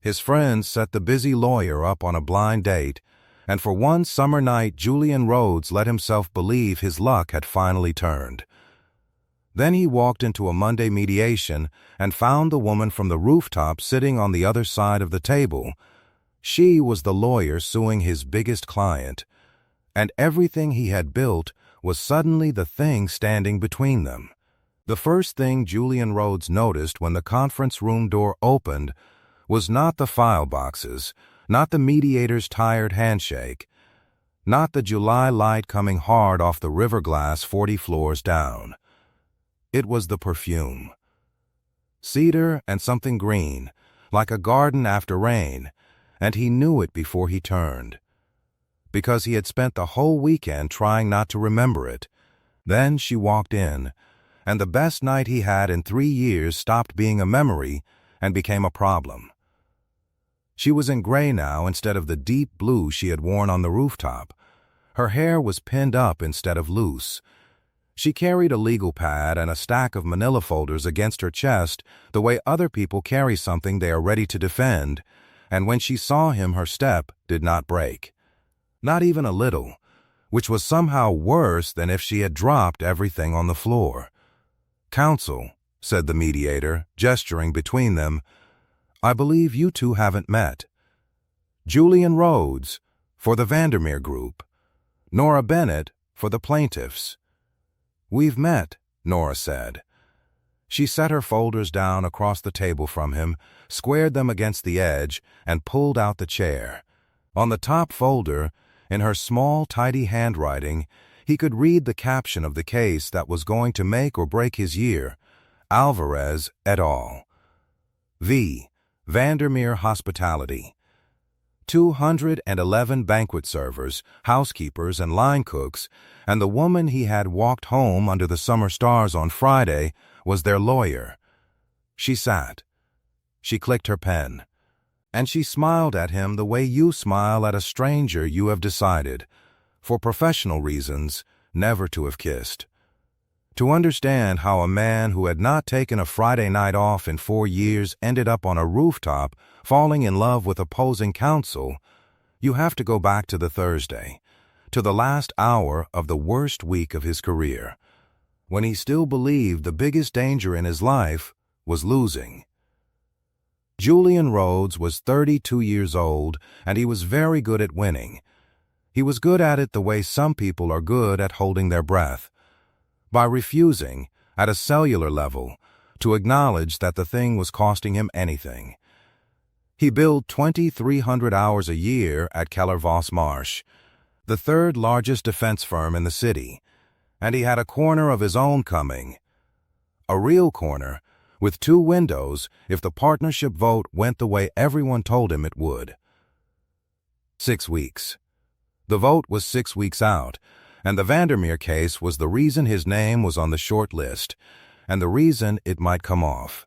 His friends set the busy lawyer up on a blind date, and for one summer night Julian Rhodes let himself believe his luck had finally turned. Then he walked into a Monday mediation and found the woman from the rooftop sitting on the other side of the table. She was the lawyer suing his biggest client, and everything he had built was suddenly the thing standing between them. The first thing Julian Rhodes noticed when the conference room door opened was not the file boxes, not the mediator's tired handshake, not the July light coming hard off the river glass 40 floors down. It was the perfume. Cedar and something green, like a garden after rain, and he knew it before he turned, because he had spent the whole weekend trying not to remember it. Then she walked in, and the best night he had in 3 years stopped being a memory and became a problem. She was in gray now instead of the deep blue she had worn on the rooftop. Her hair was pinned up instead of loose. She carried a legal pad and a stack of manila folders against her chest the way other people carry something they are ready to defend, and when she saw him her step did not break. Not even a little, which was somehow worse than if she had dropped everything on the floor. "Counsel," said the mediator, gesturing between them, "I believe you two haven't met. Julian Rhodes, for the Vandermeer Group. Nora Bennett, for the plaintiffs." "We've met," Nora said. She set her folders down across the table from him, squared them against the edge, and pulled out the chair. On the top folder, in her small, tidy handwriting, he could read the caption of the case that was going to make or break his year: Alvarez et al. V. Vandermeer Hospitality. 211 banquet servers, housekeepers, and line cooks, and the woman he had walked home under the summer stars on Friday was their lawyer. She sat. She clicked her pen. And she smiled at him the way you smile at a stranger you have decided, for professional reasons, never to have kissed. To understand how a man who had not taken a Friday night off in 4 years ended up on a rooftop falling in love with opposing counsel, you have to go back to the Thursday, to the last hour of the worst week of his career, when he still believed the biggest danger in his life was losing. Julian Rhodes was 32 years old, and he was very good at winning. He was good at it the way some people are good at holding their breath, by refusing, at a cellular level, to acknowledge that the thing was costing him anything. He billed 2,300 hours a year at Keller Voss Marsh, the third largest defense firm in the city, and he had a corner of his own coming. A real corner, with 2 windows if the partnership vote went the way everyone told him it would. 6 weeks. The vote was 6 weeks out, and the Vandermeer case was the reason his name was on the short list, and the reason it might come off.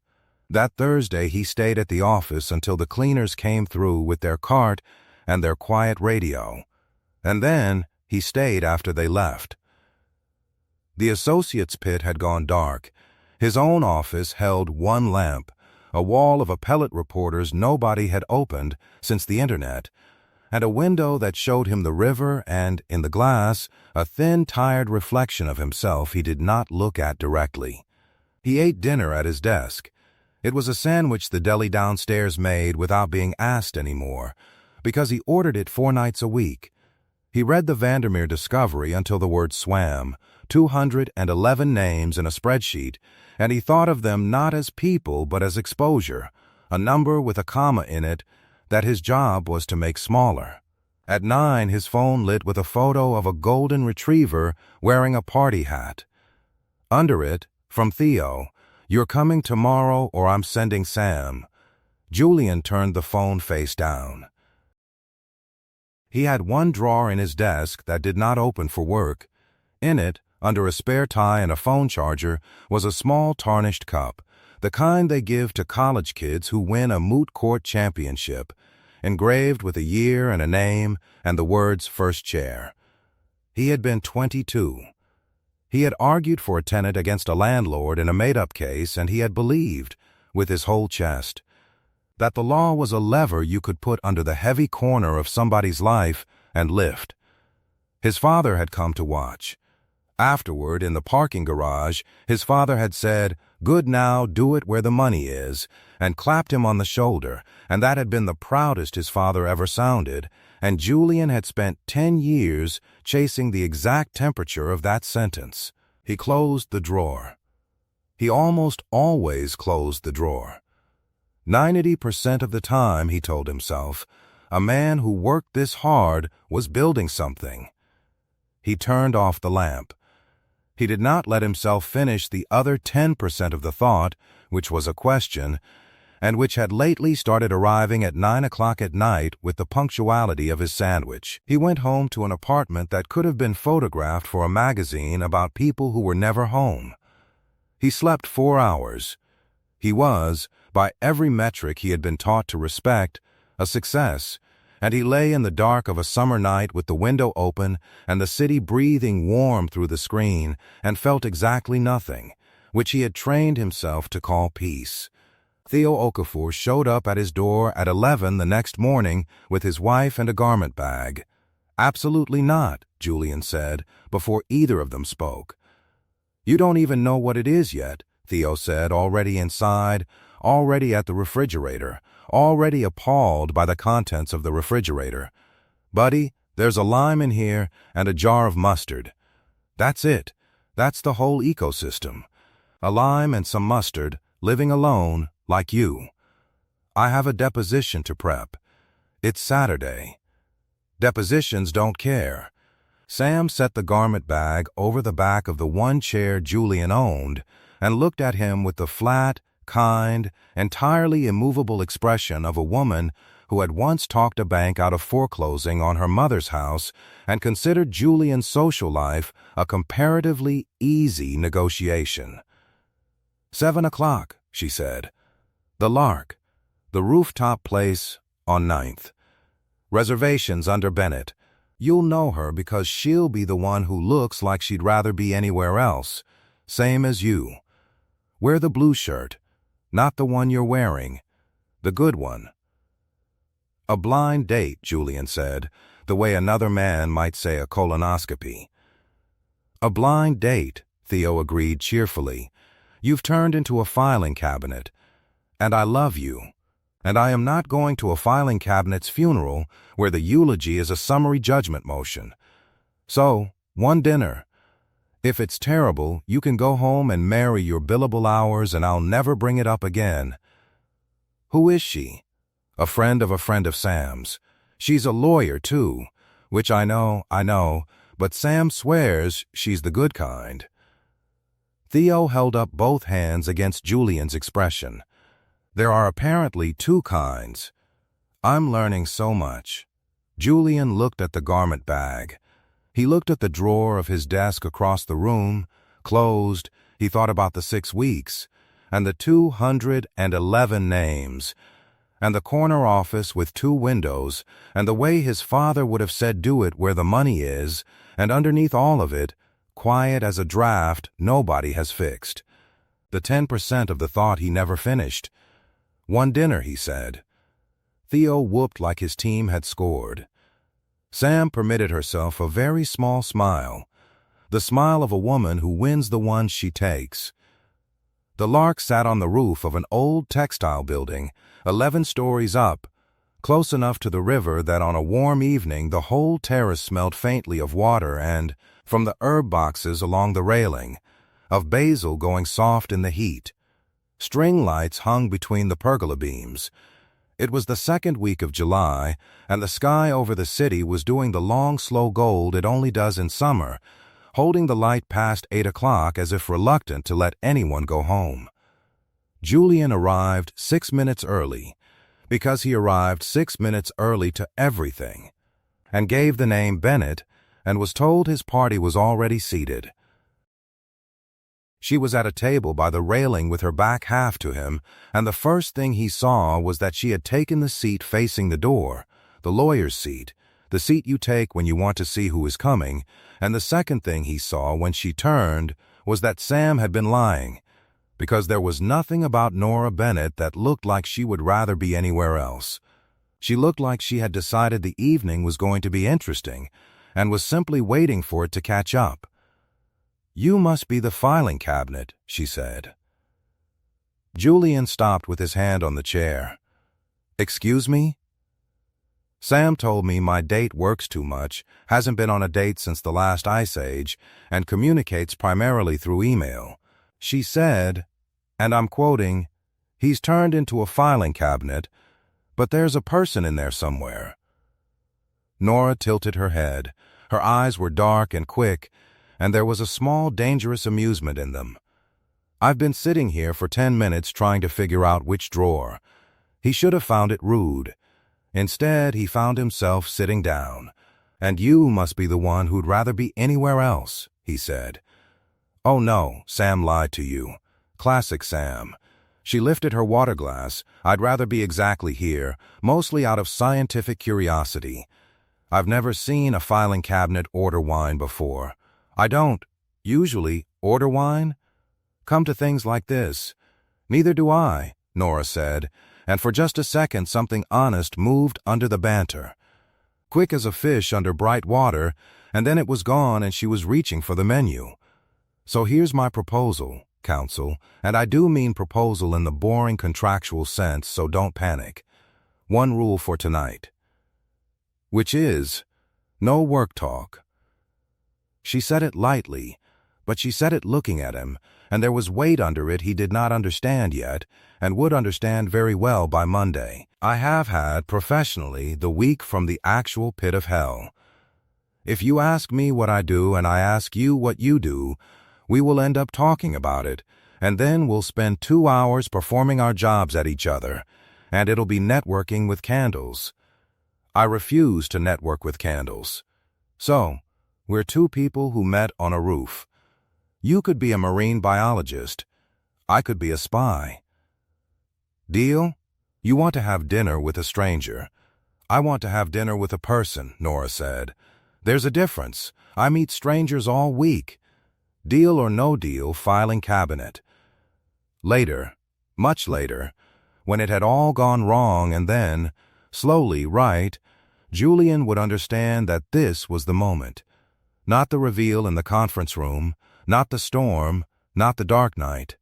That Thursday he stayed at the office until the cleaners came through with their cart and their quiet radio, and then he stayed after they left. The associates' pit had gone dark. His own office held 1 lamp, a wall of appellate reporters nobody had opened since the internet, and a window that showed him the river and, in the glass, a thin, tired reflection of himself he did not look at directly. He ate dinner at his desk. It was a sandwich the deli downstairs made without being asked anymore, because he ordered it 4 nights a week. He read the Vandermeer discovery until the word swam, 211 names in a spreadsheet, and he thought of them not as people but as exposure, a number with a comma in it that his job was to make smaller. At 9, his phone lit with a photo of a golden retriever wearing a party hat. Under it, from Theo, "You're coming tomorrow or I'm sending Sam." Julian turned the phone face down. He had 1 drawer in his desk that did not open for work. In it, under a spare tie and a phone charger, was a small tarnished cup, the kind they give to college kids who win a moot court championship, engraved with a year and a name and the words "first chair." He had been 22. He had argued for a tenant against a landlord in a made-up case, and he had believed, with his whole chest. that the law was a lever you could put under the heavy corner of somebody's life and lift. His father had come to watch. Afterward, in the parking garage, his father had said, "Good now, do it where the money is," and clapped him on the shoulder, and that had been the proudest his father ever sounded, and Julian had spent 10 years chasing the exact temperature of that sentence. He closed the drawer. He almost always closed the drawer. 90% of the time, he told himself, a man who worked this hard was building something. He turned off the lamp. He did not let himself finish the other 10% of the thought, which was a question, and which had lately started arriving at 9 o'clock at night with the punctuality of his sandwich. He went home to an apartment that could have been photographed for a magazine about people who were never home. He slept 4 hours. He was, by every metric he had been taught to respect, a success, and he lay in the dark of a summer night with the window open and the city breathing warm through the screen and felt exactly nothing, which he had trained himself to call peace. Theo Okafor showed up at his door at 11 the next morning with his wife and a garment bag. "Absolutely not," Julian said, before either of them spoke. "You don't even know what it is yet," Theo said, already inside, already at the refrigerator, already appalled by the contents of the refrigerator. "Buddy, there's a lime in here and a jar of mustard. That's it. That's the whole ecosystem. A lime and some mustard, living alone, like you. I have a deposition to prep. It's Saturday. Depositions don't care." Sam set the garment bag over the back of the one chair Julian owned and looked at him with the flat, kind, entirely immovable expression of a woman who had once talked a bank out of foreclosing on her mother's house and considered Julian's social life a comparatively easy negotiation. 7 o'clock, she said. The Lark, the rooftop place on 9th. Reservations under Bennett. You'll know her because she'll be the one who looks like she'd rather be anywhere else, same as you. Wear the blue shirt. Not the one you're wearing. The good one. A blind date, Julian said, the way another man might say a colonoscopy. A blind date, Theo agreed cheerfully. You've turned into a filing cabinet. And I love you. And I am not going to a filing cabinet's funeral where the eulogy is a summary judgment motion. So, one dinner. If it's terrible, you can go home and marry your billable hours and I'll never bring it up again. Who is she? A friend of Sam's. She's a lawyer, too, which I know, but Sam swears she's the good kind. Theo held up both hands against Julian's expression. There are apparently 2 kinds. I'm learning so much. Julian looked at the garment bag. He looked at the drawer of his desk across the room, closed. He thought about the 6 weeks, and the 211 names, and the corner office with 2 windows, and the way his father would have said do it where the money is, and underneath all of it, quiet as a draft nobody has fixed. The 10% of the thought he never finished. One dinner, he said. Theo whooped like his team had scored. Sam permitted herself a very small smile, the smile of a woman who wins the ones she takes. The Lark sat on the roof of an old textile building, 11 stories up, close enough to the river that on a warm evening the whole terrace smelled faintly of water and, from the herb boxes along the railing, of basil going soft in the heat. String lights hung between the pergola beams. It was the 2nd week of July, and the sky over the city was doing the long, slow gold it only does in summer, holding the light past 8 o'clock as if reluctant to let anyone go home. Julian arrived 6 minutes early, because he arrived 6 minutes early to everything, and gave the name Bennett, and was told his party was already seated. She was at a table by the railing with her back half to him, and the first thing he saw was that she had taken the seat facing the door, the lawyer's seat, the seat you take when you want to see who is coming, and the second thing he saw when she turned was that Sam had been lying, because there was nothing about Nora Bennett that looked like she would rather be anywhere else. She looked like she had decided the evening was going to be interesting and was simply waiting for it to catch up. "You must be the filing cabinet," she said. Julian stopped with his hand on the chair. "Excuse me?" "Sam told me my date works too much, hasn't been on a date since the last ice age, and communicates primarily through email. She said, and I'm quoting, 'He's turned into a filing cabinet, but there's a person in there somewhere.'" Nora tilted her head. Her eyes were dark and quick, and there was a small, dangerous amusement in them. "I've been sitting here for 10 minutes trying to figure out which drawer." He should have found it rude. Instead, he found himself sitting down. "And you must be the one who'd rather be anywhere else," he said. "Oh no, Sam lied to you. Classic Sam." She lifted her water glass. "I'd rather be exactly here, mostly out of scientific curiosity. I've never seen a filing cabinet order wine before. I don't, usually, order wine. Come to things like this." "Neither do I," Nora said, and for just a second something honest moved under the banter. Quick as a fish under bright water, and then it was gone and she was reaching for the menu. "So here's my proposal, counsel, and I do mean proposal in the boring contractual sense, so don't panic. One rule for tonight. Which is, no work talk." She said it lightly, but she said it looking at him, and there was weight under it he did not understand yet, and would understand very well by Monday. "I have had, professionally, the week from the actual pit of hell. If you ask me what I do and I ask you what you do, we will end up talking about it, and then we'll spend 2 hours performing our jobs at each other, and it'll be networking with candles. I refuse to network with candles. So, we're two people who met on a roof. You could be a marine biologist. I could be a spy. Deal? You want to have dinner with a stranger. I want to have dinner with a person," Nora said. "There's a difference. I meet strangers all week. Deal or no deal, filing cabinet." Later, much later, when it had all gone wrong and then, slowly, right, Julian would understand that this was the moment. Not the reveal in the conference room, not the storm, not the dark night.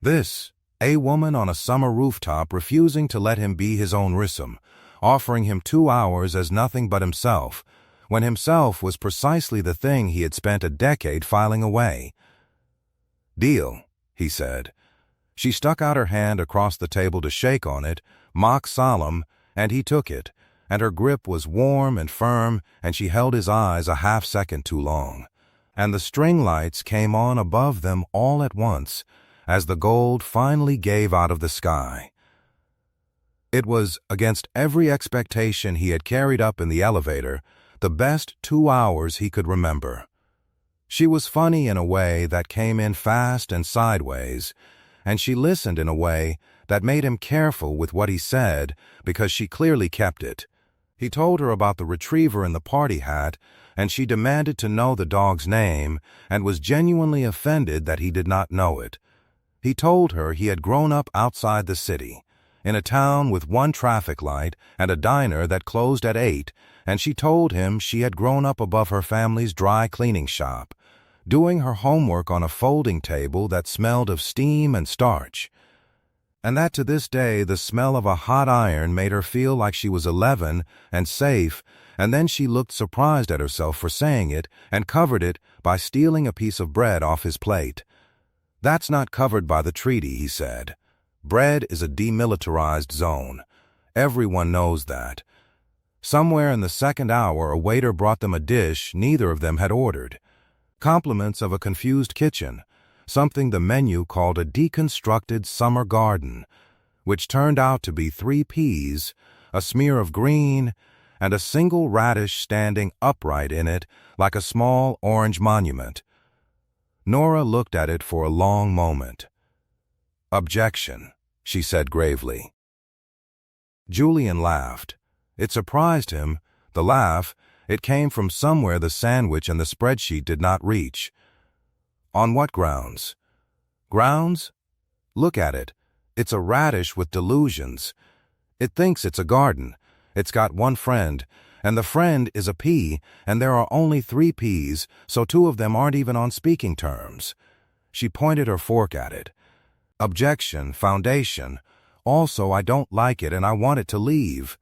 This, a woman on a summer rooftop refusing to let him be his own rhythm, offering him 2 hours as nothing but himself, when himself was precisely the thing he had spent a decade filing away. "Deal," he said. She stuck out her hand across the table to shake on it, mock solemn, and he took it, and her grip was warm and firm, and she held his eyes a half-second too long. And the string lights came on above them all at once, as the gold finally gave out of the sky. It was, against every expectation he had carried up in the elevator, the best 2 hours he could remember. She was funny in a way that came in fast and sideways, and she listened in a way that made him careful with what he said because she clearly kept it. He told her about the retriever in the party hat, and she demanded to know the dog's name and was genuinely offended that he did not know it. He told her he had grown up outside the city, in a town with 1 traffic light and a diner that closed at 8, and she told him she had grown up above her family's dry cleaning shop, doing her homework on a folding table that smelled of steam and starch, and that to this day the smell of a hot iron made her feel like she was 11 and safe, and then she looked surprised at herself for saying it and covered it by stealing a piece of bread off his plate. "That's not covered by the treaty," he said. "Bread is a demilitarized zone. Everyone knows that." Somewhere in the second hour a waiter brought them a dish neither of them had ordered. Compliments of a confused kitchen, something the menu called a deconstructed summer garden, which turned out to be 3 peas, a smear of green, and a single radish standing upright in it like a small orange monument. Nora looked at it for a long moment. "Objection," she said gravely. Julian laughed. It surprised him, the laugh. It came from somewhere the sandwich and the spreadsheet did not reach. "On what grounds?" "Grounds? Look at it. It's a radish with delusions. It thinks it's a garden. It's got one friend, and the friend is a pea, and there are only 3 peas, so 2 of them aren't even on speaking terms. She pointed her fork at it. Objection, foundation. Also, I don't like it and I want it to leave.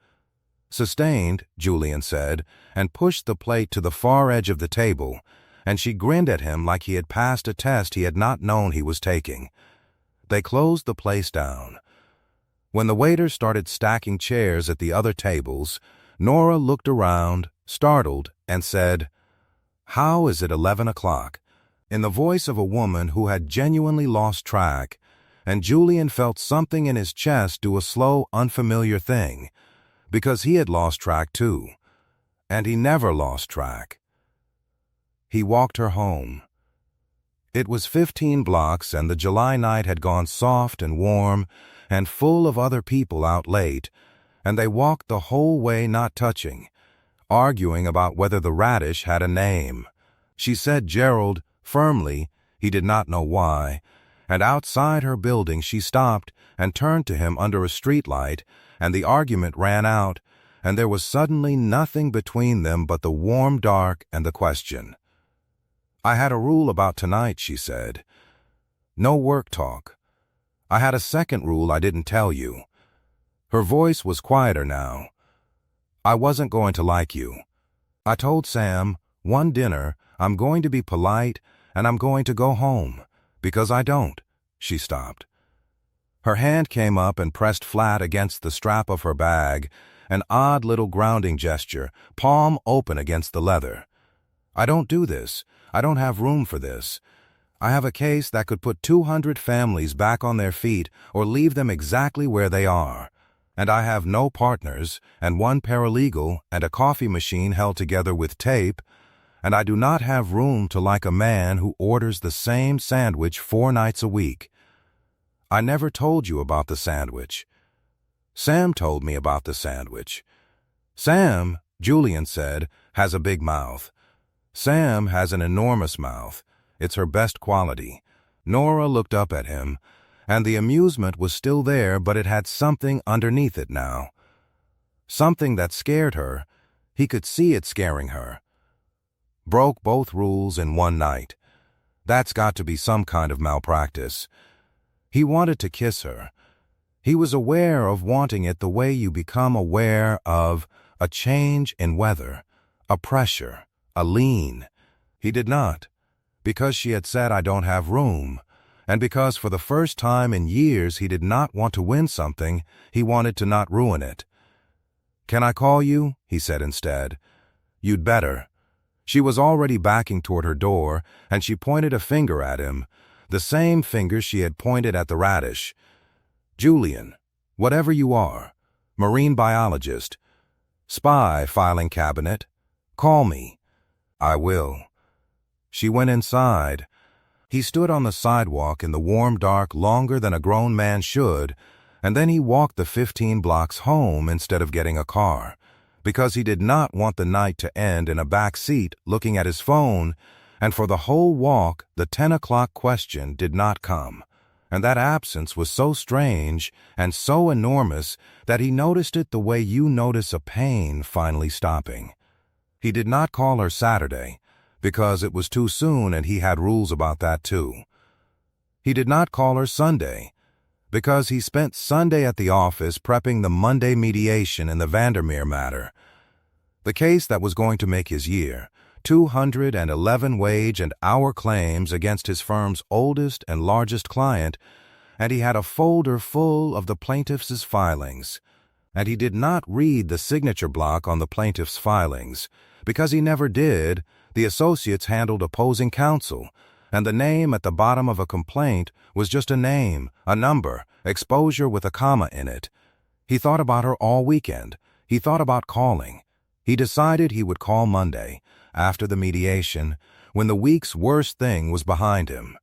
Sustained, Julian said, and pushed the plate to the far edge of the table, and she grinned at him like he had passed a test he had not known he was taking. They closed the place down. When the waiters started stacking chairs at the other tables, Nora looked around, startled, and said, "How is it 11 o'clock?" in the voice of a woman who had genuinely lost track, and Julian felt something in his chest do a slow, unfamiliar thing, because he had lost track too, and he never lost track. He walked her home. It was 15 blocks, and the July night had gone soft and warm and full of other people out late, and they walked the whole way not touching, arguing about whether the radish had a name. She said Gerald, firmly, he did not know why, and outside her building she stopped and turned to him under a streetlight, and the argument ran out, and there was suddenly nothing between them but the warm dark and the question. "I had a rule about tonight," she said. "No work talk. I had a second rule I didn't tell you." Her voice was quieter now. "I wasn't going to like you. I told Sam, one dinner, I'm going to be polite and I'm going to go home, because I don't." She stopped. Her hand came up and pressed flat against the strap of her bag, an odd little grounding gesture, palm open against the leather. "I don't do this. I don't have room for this. I have a case that could put 200 families back on their feet or leave them exactly where they are. And I have no partners, and 1 paralegal, and a coffee machine held together with tape, and I do not have room to like a man who orders the same sandwich 4 nights a week. I never told you about the sandwich. Sam told me about the sandwich. Sam," Julian said, "has a big mouth. Sam has an enormous mouth. It's her best quality." Nora looked up at him, and the amusement was still there, but it had something underneath it now. Something that scared her. He could see it scaring her. Broke both rules in one night. That's got to be some kind of malpractice. He wanted to kiss her. He was aware of wanting it the way you become aware of a change in weather, a pressure, a lean. He did not, because she had said, "I don't have room," and because for the first time in years he did not want to win something, he wanted to not ruin it. "Can I call you?" he said instead. "You'd better." She was already backing toward her door, and she pointed a finger at him, the same finger she had pointed at the radish. "Julian, whatever you are, marine biologist, spy filing cabinet, call me." "I will." She went inside. He stood on the sidewalk in the warm dark longer than a grown man should, and then he walked the 15 blocks home instead of getting a car, because he did not want the night to end in a back seat looking at his phone, and for the whole walk the 10 o'clock question did not come, and that absence was so strange and so enormous that he noticed it the way you notice a pain finally stopping. He did not call her Saturday, because it was too soon and he had rules about that too. He did not call her Sunday, because he spent Sunday at the office prepping the Monday mediation in the Vandermeer matter, the case that was going to make his year, 211 wage and hour claims against his firm's oldest and largest client, and he had a folder full of the plaintiff's filings. And he did not read the signature block on the plaintiff's filings, because he never did. The associates handled opposing counsel, and the name at the bottom of a complaint was just a name, a number, exposure with a comma in it. He thought about her all weekend. He thought about calling. He decided he would call Monday, after the mediation, when the week's worst thing was behind him.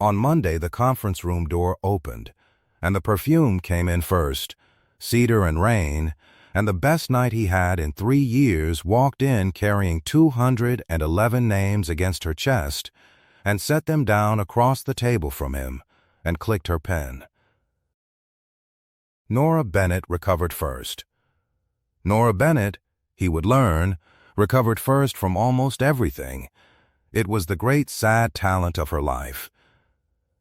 On Monday, the conference room door opened, and the perfume came in first, cedar and rain, and the best night he had in 3 years walked in carrying 211 names against her chest and set them down across the table from him, and clicked her pen. Nora Bennett recovered first. Nora Bennett, he would learn, recovered first from almost everything. It was the great sad talent of her life.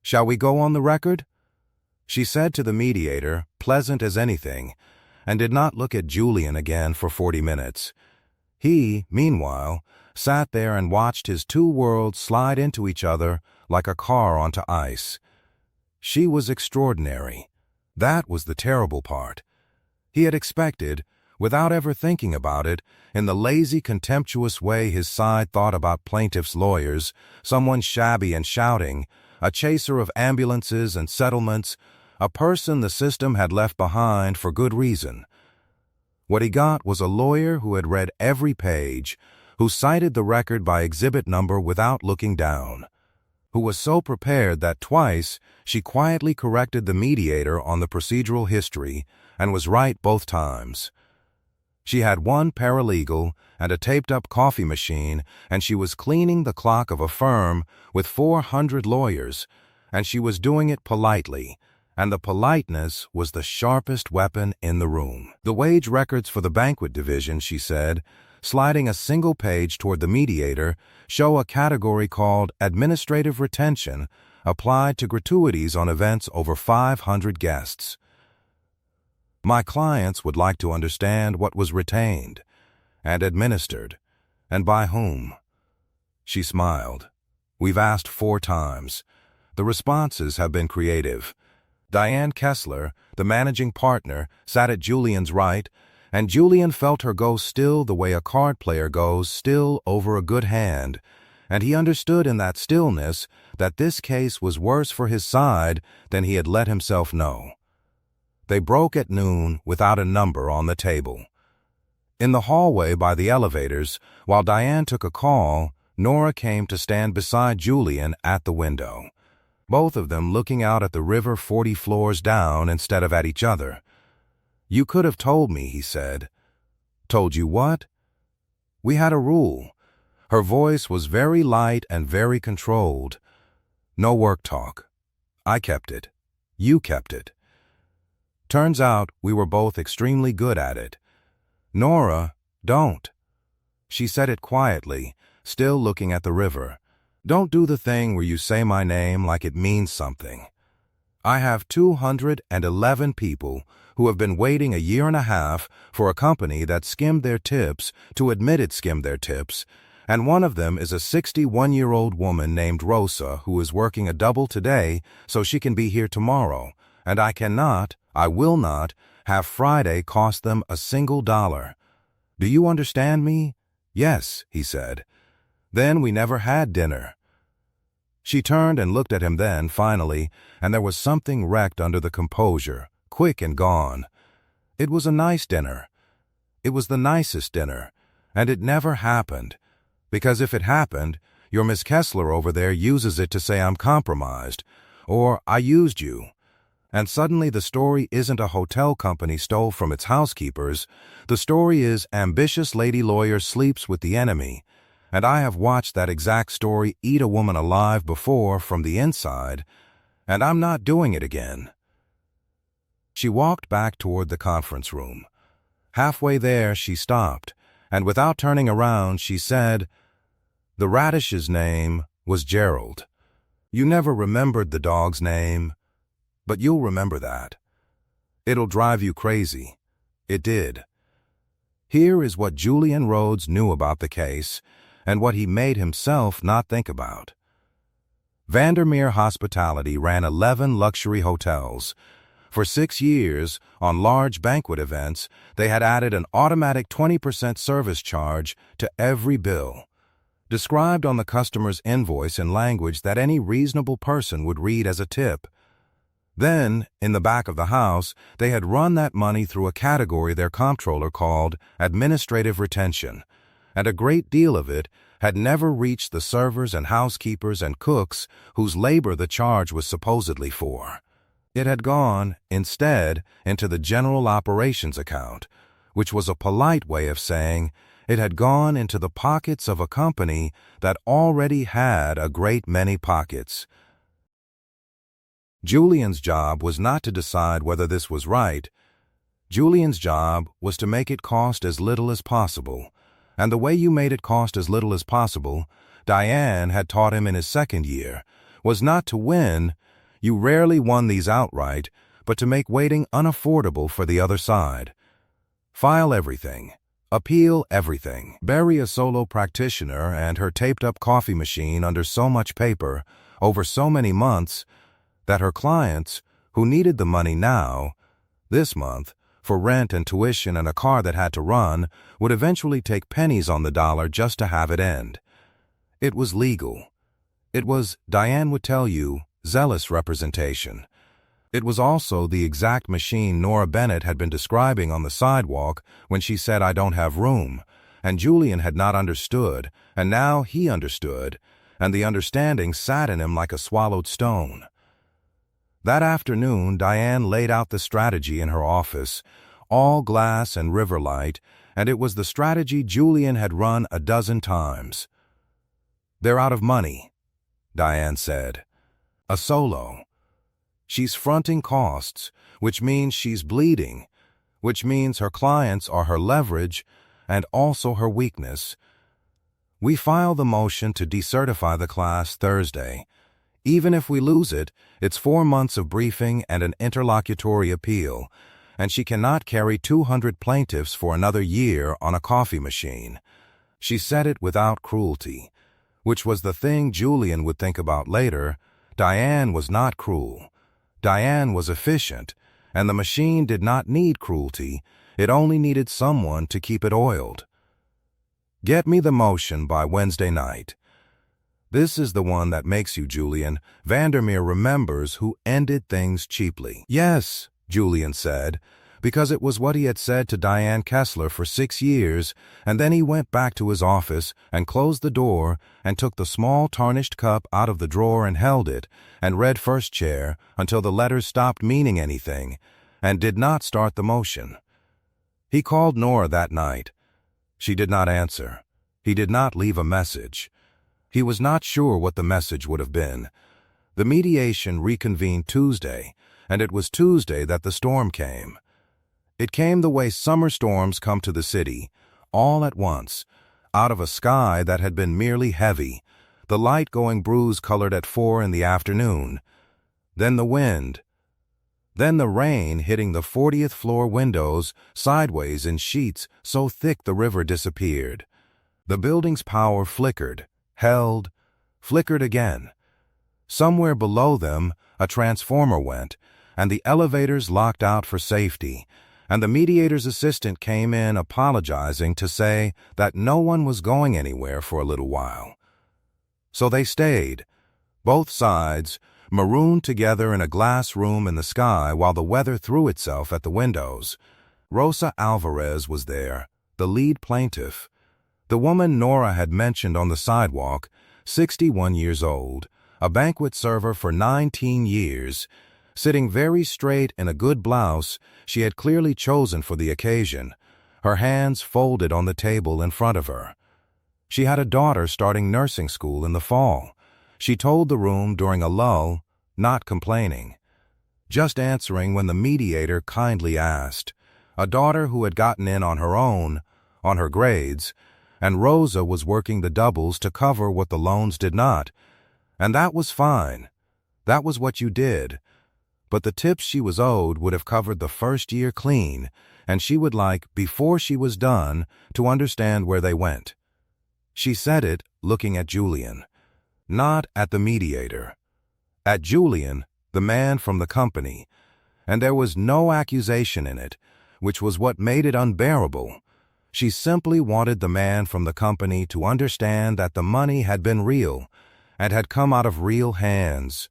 "Shall we go on the record?" she said to the mediator, pleasant as anything, and did not look at Julian again for 40 minutes. He, meanwhile, sat there and watched his two worlds slide into each other like a car onto ice. She was extraordinary. That was the terrible part. He had expected, without ever thinking about it, in the lazy, contemptuous way his side thought about plaintiffs' lawyers, someone shabby and shouting, a chaser of ambulances and settlements, a person the system had left behind for good reason. What he got was a lawyer who had read every page, who cited the record by exhibit number without looking down, who was so prepared that twice she quietly corrected the mediator on the procedural history and was right both times. She had one paralegal and a taped-up coffee machine, and she was cleaning the clock of a firm with 400 lawyers, and she was doing it politely, and the politeness was the sharpest weapon in the room. "The wage records for the banquet division," she said, sliding a single page toward the mediator, show a category called administrative retention applied to gratuities on events over 500 guests. "My clients would like to understand what was retained and administered, and by whom." She smiled. "We've asked 4 times. The responses have been creative." Diane Kessler, the managing partner, sat at Julian's right, and Julian felt her go still the way a card player goes still over a good hand, and he understood in that stillness that this case was worse for his side than he had let himself know. They broke at noon without a number on the table. In the hallway by the elevators, while Diane took a call, Nora came to stand beside Julian at the window, both of them looking out at the river 40 floors down instead of at each other. "You could have told me," he said. "Told you what?" "We had a rule." Her voice was very light and very controlled. "No work talk. I kept it. You kept it. Turns out we were both extremely good at it." "Nora, don't." She said it quietly, still looking at the river. "Don't do the thing where you say my name like it means something. I have 211 people who have been waiting a year and a half for a company that skimmed their tips to admit it skimmed their tips, and one of them is a 61-year-old woman named Rosa who is working a double today so she can be here tomorrow, and I will not, have Friday cost them a single dollar. Do you understand me?" "Yes," he said. "Then we never had dinner." She turned and looked at him then, finally, and there was something wrecked under the composure, quick and gone. It was a nice dinner. It was the nicest dinner, and it never happened, because if it happened, your Miss Kessler over there uses it to say I'm compromised, or I used you. And suddenly the story isn't a hotel company stole from its housekeepers. The story is ambitious lady lawyer sleeps with the enemy. And I have watched that exact story eat a woman alive before from the inside, and I'm not doing it again. She walked back toward the conference room. Halfway there she stopped, and without turning around she said, "The radish's name was Gerald. You never remembered the dog's name, but you'll remember that. It'll drive you crazy. It did." Here is what Julian Rhodes knew about the case, and what he made himself not think about. Vandermeer Hospitality ran 11 luxury hotels. For 6 years, on large banquet events, they had added an automatic 20% service charge to every bill, described on the customer's invoice in language that any reasonable person would read as a tip. Then, in the back of the house, they had run that money through a category their comptroller called administrative retention, and a great deal of it had never reached the servers and housekeepers and cooks whose labor the charge was supposedly for. It had gone, instead, into the general operations account, which was a polite way of saying it had gone into the pockets of a company that already had a great many pockets. Julian's job was not to decide whether this was right. Julian's job was to make it cost as little as possible. And the way you made it cost as little as possible, Diane had taught him in his second year, was not to win. You rarely won these outright, but to make waiting unaffordable for the other side. File everything. Appeal everything. Bury a solo practitioner and her taped-up coffee machine under so much paper, over so many months, that her clients, who needed the money now, this month, for rent and tuition and a car that had to run, would eventually take pennies on the dollar just to have it end. It was legal. It was, Diane would tell you, zealous representation. It was also the exact machine Nora Bennett had been describing on the sidewalk when she said, "I don't have room," and Julian had not understood, and now he understood, and the understanding sat in him like a swallowed stone. That afternoon, Diane laid out the strategy in her office, all glass and river light, and it was the strategy Julian had run a dozen times. "They're out of money," Diane said. "A solo. She's fronting costs, which means she's bleeding, which means her clients are her leverage and also her weakness. We file the motion to decertify the class Thursday. Even if we lose it, it's 4 months of briefing and an interlocutory appeal, and she cannot carry 200 plaintiffs for another year on a coffee machine." She said it without cruelty, which was the thing Julian would think about later. Diane was not cruel. Diane was efficient, and the machine did not need cruelty. It only needed someone to keep it oiled. "Get me the motion by Wednesday night." This is the one that makes you, Julian. Vandermeer remembers who ended things cheaply. "Yes," Julian said, because it was what he had said to Diane Kessler for 6 years, and then he went back to his office and closed the door and took the small tarnished cup out of the drawer and held it and read First Chair until the letters stopped meaning anything and did not start the motion. He called Nora that night. She did not answer. He did not leave a message. He was not sure what the message would have been. The mediation reconvened Tuesday, and it was Tuesday that the storm came. It came the way summer storms come to the city, all at once, out of a sky that had been merely heavy, the light going bruise-colored at 4 in the afternoon. Then the wind. Then the rain hitting the 40th floor windows sideways in sheets so thick the river disappeared. The building's power flickered, held, flickered again. Somewhere below them, a transformer went, and the elevators locked out for safety, and the mediator's assistant came in apologizing to say that no one was going anywhere for a little while. So they stayed, both sides, marooned together in a glass room in the sky while the weather threw itself at the windows. Rosa Alvarez was there, the lead plaintiff. The woman Nora had mentioned on the sidewalk, 61 years old, a banquet server for 19 years, sitting very straight in a good blouse she had clearly chosen for the occasion, her hands folded on the table in front of her. She had a daughter starting nursing school in the fall. She told the room during a lull, not complaining, just answering when the mediator kindly asked. A daughter who had gotten in on her own, on her grades, and Rosa was working the doubles to cover what the loans did not. And that was fine. That was what you did. But the tips she was owed would have covered the first year clean, and she would like, before she was done, to understand where they went. She said it, looking at Julian. Not at the mediator. At Julian, the man from the company. And there was no accusation in it, which was what made it unbearable. She simply wanted the man from the company to understand that the money had been real, and had come out of real hands.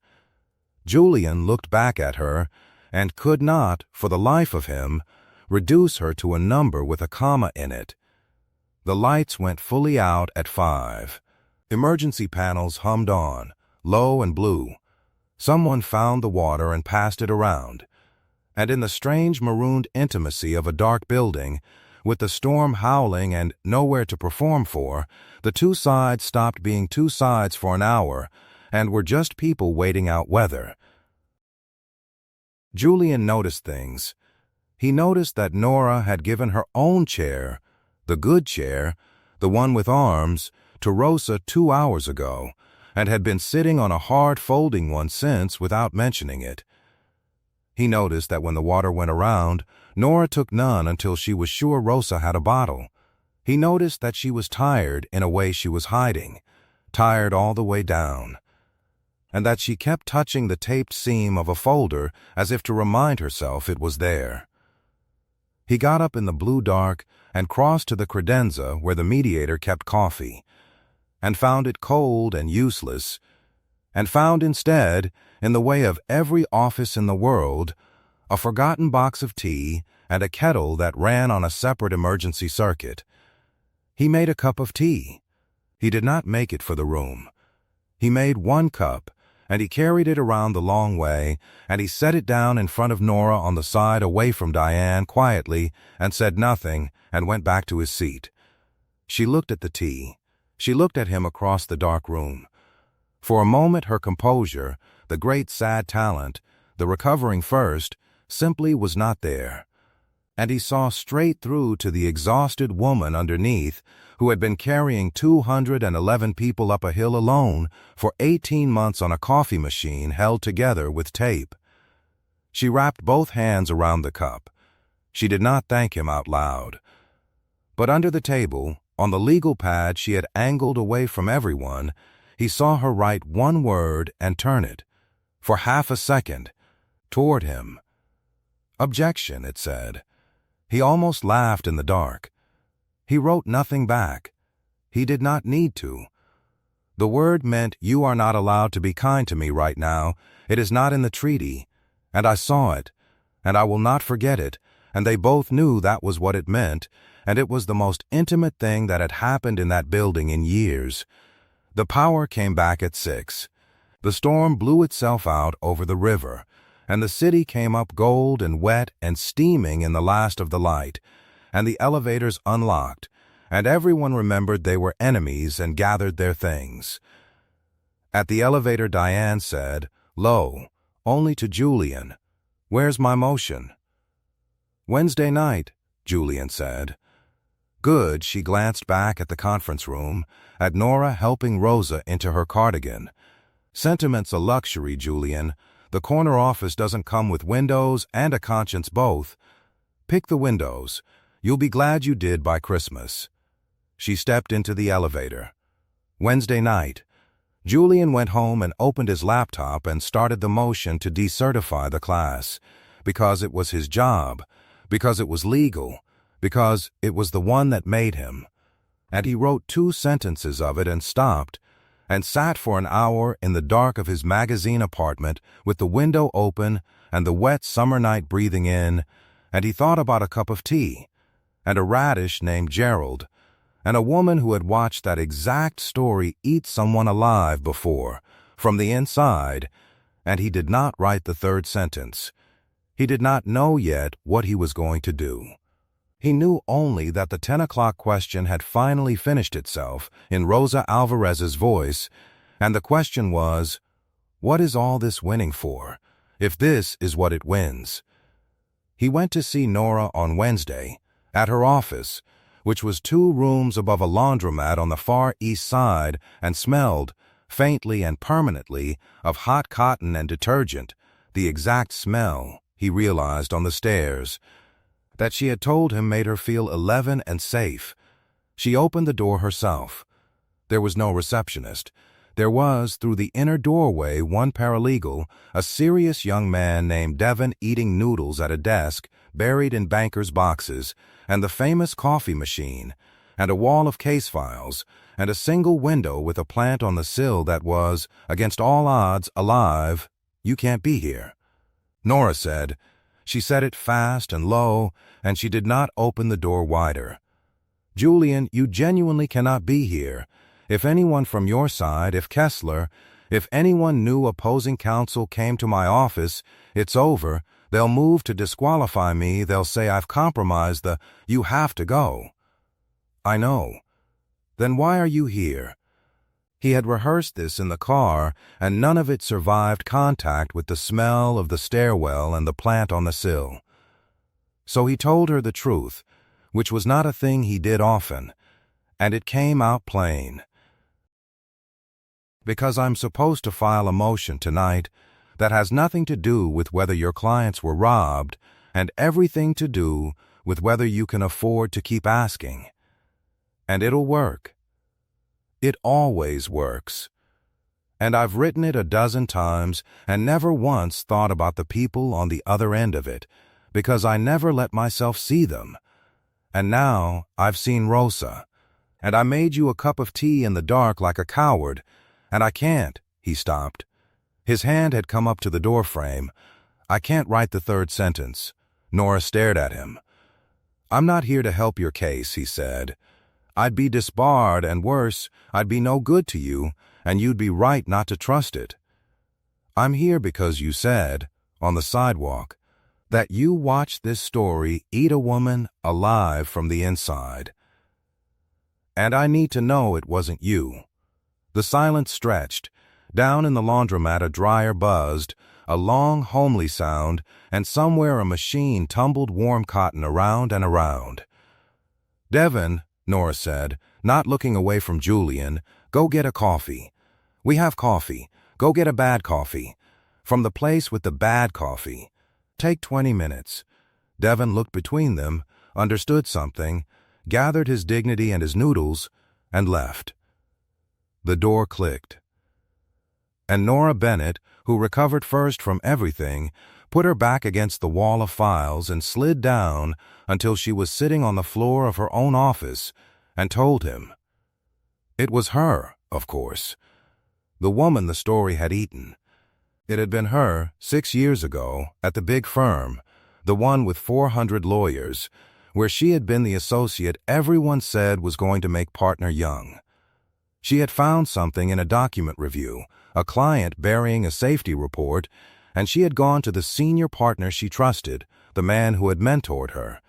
Julian looked back at her and could not, for the life of him, reduce her to a number with a comma in it. The lights went fully out at 5. Emergency panels hummed on, low and blue. Someone found the water and passed it around. And in the strange marooned intimacy of a dark building, with the storm howling and nowhere to perform for, the two sides stopped being two sides for an hour and were just people waiting out weather. Julian noticed things. He noticed that Nora had given her own chair, the good chair, the one with arms, to Rosa 2 hours ago, and had been sitting on a hard folding one since without mentioning it. He noticed that when the water went around, Nora took none until she was sure Rosa had a bottle. He noticed that she was tired in a way she was hiding, tired all the way down, and that she kept touching the taped seam of a folder as if to remind herself it was there. He got up in the blue dark and crossed to the credenza where the mediator kept coffee, and found it cold and useless, and found instead, in the way of every office in the world, a forgotten box of tea and a kettle that ran on a separate emergency circuit. He made a cup of tea. He did not make it for the room. He made 1 cup, and he carried it around the long way, and he set it down in front of Nora on the side away from Diane quietly and said nothing and went back to his seat. She looked at the tea. She looked at him across the dark room. For a moment her composure, the great sad talent, the recovering first, simply was not there. And he saw straight through to the exhausted woman underneath who had been carrying 211 people up a hill alone for 18 months on a coffee machine held together with tape. She wrapped both hands around the cup. She did not thank him out loud. But under the table, on the legal pad she had angled away from everyone, he saw her write 1 word and turn it, for half a second, toward him. Objection, it said. He almost laughed in the dark. He wrote nothing back. He did not need to. The word meant, "You are not allowed to be kind to me right now. It is not in the treaty." And I saw it, and I will not forget it, and they both knew that was what it meant, and it was the most intimate thing that had happened in that building in years. The power came back at 6. The storm blew itself out over the river, and the city came up gold and wet and steaming in the last of the light, and the elevators unlocked, and everyone remembered they were enemies and gathered their things. At the elevator Diane said, low, only to Julian, "Where's my motion?" "Wednesday night," Julian said. Good, she glanced back at the conference room, at Nora helping Rosa into her cardigan. "Sentiment's a luxury, Julian. The corner office doesn't come with windows and a conscience both. Pick the windows. You'll be glad you did by Christmas." She stepped into the elevator. Wednesday night. Julian went home and opened his laptop and started the motion to decertify the class, because it was his job, because it was legal, because it was the one that made him. And he wrote 2 sentences of it and stopped, and sat for an hour in the dark of his magazine apartment with the window open and the wet summer night breathing in, and he thought about a cup of tea, and a radish named Gerald, and a woman who had watched that exact story eat someone alive before, from the inside, and he did not write the 3rd sentence. He did not know yet what he was going to do. He knew only that the 10 o'clock question had finally finished itself in Rosa Alvarez's voice, and the question was, what is all this winning for, if this is what it wins? He went to see Nora on Wednesday, at her office, which was 2 rooms above a laundromat on the far east side and smelled, faintly and permanently, of hot cotton and detergent, the exact smell, he realized on the stairs, that she had told him made her feel 11 and safe. She opened the door herself. There was no receptionist. There was, through the inner doorway, one paralegal, a serious young man named Devon eating noodles at a desk buried in bankers' boxes, and the famous coffee machine, and a wall of case files, and a single window with a plant on the sill that was, against all odds, alive. "You can't be here," Nora said. She said it fast and low, and she did not open the door wider. "Julian, you genuinely cannot be here. If anyone from your side, if Kessler, if anyone new opposing counsel came to my office, it's over. They'll move to disqualify me. They'll say I've compromised the, you have to go." "I know." "Then why are you here?" He had rehearsed this in the car, and none of it survived contact with the smell of the stairwell and the plant on the sill. So he told her the truth, which was not a thing he did often, and it came out plain. Because I'm supposed to file a motion tonight that has nothing to do with whether your clients were robbed and everything to do with whether you can afford to keep asking. And it'll work. It always works. And I've written it a dozen times and never once thought about the people on the other end of it, because I never let myself see them. And now I've seen Rosa, and I made you a cup of tea in the dark like a coward, and I can't. He stopped. His hand had come up to the doorframe. I can't write the third sentence. Nora stared at him. I'm not here to help your case, he said. I'd be disbarred, and worse, I'd be no good to you, and you'd be right not to trust it. I'm here because you said, on the sidewalk, that you watched this story eat a woman alive from the inside. And I need to know it wasn't you. The silence stretched. Down in the laundromat a dryer buzzed, a long, homely sound, and somewhere a machine tumbled warm cotton around and around. Devin, Nora said, not looking away from Julian, go get a coffee. We have coffee. Go get a bad coffee. From the place with the bad coffee. Take 20 minutes. Devin looked between them, understood something, gathered his dignity and his noodles, and left. The door clicked. And Nora Bennett, who recovered first from everything, put her back against the wall of files and slid down until she was sitting on the floor of her own office, and told him. It was her, of course. The woman the story had eaten. It had been her 6 years ago at the big firm, the one with 400 lawyers, where she had been the associate everyone said was going to make partner young. She had found something in a document review, a client burying a safety report, and she had gone to the senior partner she trusted, the man who had mentored her,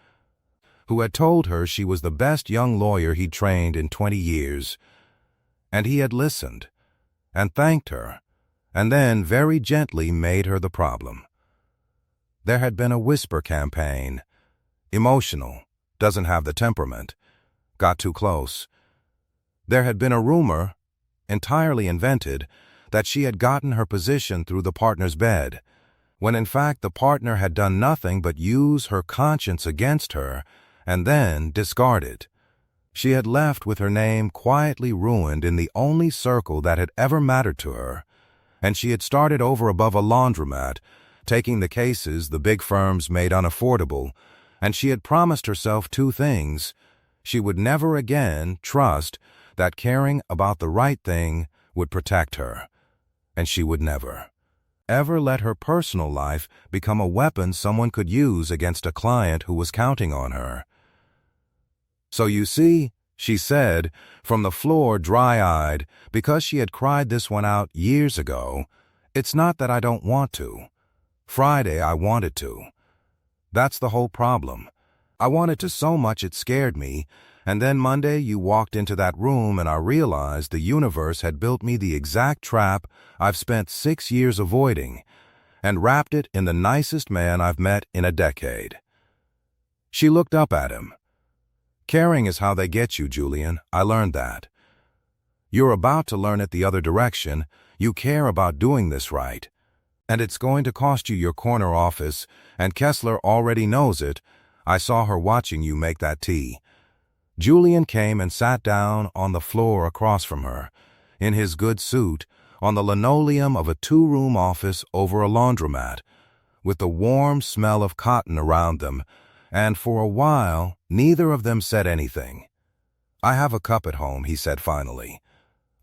who had told her she was the best young lawyer he'd trained in 20 years. And he had listened, and thanked her, and then very gently made her the problem. There had been a whisper campaign. Emotional, doesn't have the temperament, got too close. There had been a rumor, entirely invented, that she had gotten her position through the partner's bed, when in fact the partner had done nothing but use her conscience against her and then discard it. She had left with her name quietly ruined in the only circle that had ever mattered to her, and she had started over above a laundromat, taking the cases the big firms made unaffordable, and she had promised herself 2 things. She would never again trust that caring about the right thing would protect her, and she would never, ever let her personal life become a weapon someone could use against a client who was counting on her. So you see, she said, from the floor dry-eyed, because she had cried this one out years ago, it's not that I don't want to. Friday I wanted to. That's the whole problem. I wanted to so much it scared me, and then Monday you walked into that room and I realized the universe had built me the exact trap I've spent 6 years avoiding, and wrapped it in the nicest man I've met in a decade. She looked up at him. Caring is how they get you, Julian. I learned that. You're about to learn it the other direction. You care about doing this right. And it's going to cost you your corner office, and Kessler already knows it. I saw her watching you make that tea. Julian came and sat down on the floor across from her, in his good suit, on the linoleum of a 2-room office over a laundromat, with the warm smell of cotton around them, and for a while neither of them said anything. I have a cup at home, he said finally.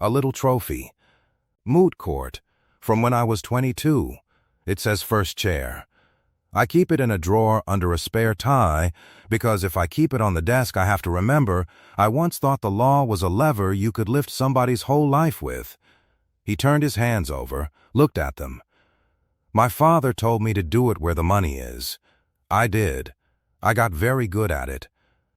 A little trophy. Moot court, from when I was 22. It says first chair. I keep it in a drawer under a spare tie because if I keep it on the desk I have to remember I once thought the law was a lever you could lift somebody's whole life with. He turned his hands over, looked at them. My father told me to do it where the money is. I did. I got very good at it.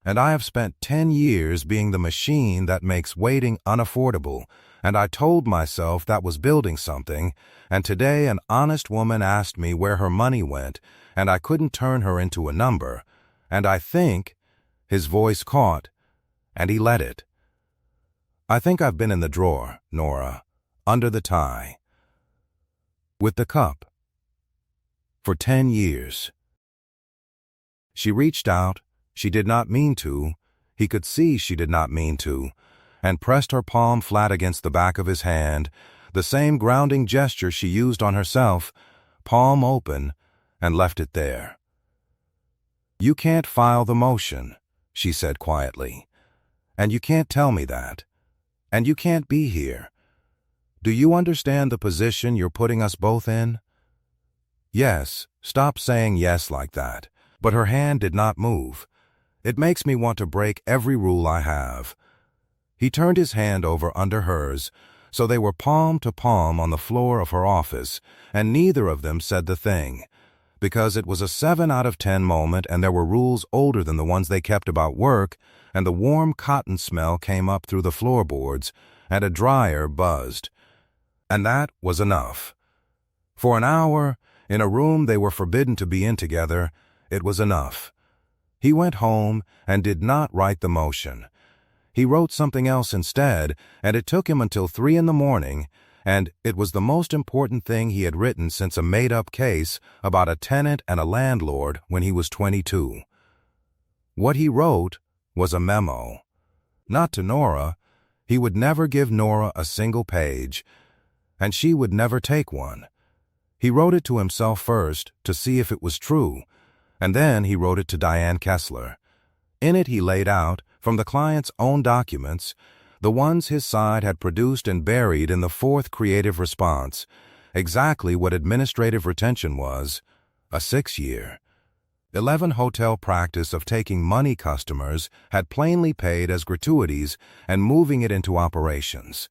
And I have spent 10 years being the machine that makes waiting unaffordable, and I told myself that was building something, and today an honest woman asked me where her money went, and I couldn't turn her into a number, and I think, his voice caught, and he let it. I think I've been in the drawer, Nora, under the tie, with the cup, for 10 years. She reached out, she did not mean to, he could see she did not mean to, and pressed her palm flat against the back of his hand, the same grounding gesture she used on herself, palm open, and left it there. "You can't file the motion," she said quietly, "and you can't tell me that, and you can't be here. Do you understand the position you're putting us both in?" "Yes, stop saying yes like that," but her hand did not move. "It makes me want to break every rule I have." He turned his hand over under hers, so they were palm to palm on the floor of her office, and neither of them said the thing, because it was a 7 out of 10 moment and there were rules older than the ones they kept about work, and the warm cotton smell came up through the floorboards, and a dryer buzzed. And that was enough. For an hour, in a room they were forbidden to be in together, it was enough. He went home and did not write the motion. He wrote something else instead, and it took him until 3 in the morning, and it was the most important thing he had written since a made-up case about a tenant and a landlord when he was 22. What he wrote was a memo. Not to Nora. He would never give Nora a single page, and she would never take one. He wrote it to himself first to see if it was true, and then he wrote it to Diane Kessler. In it he laid out, from the client's own documents, the ones his side had produced and buried in the 4th creative response, exactly what administrative retention was, a 6-year. 11 hotel practice of taking money customers had plainly paid as gratuities and moving it into operations.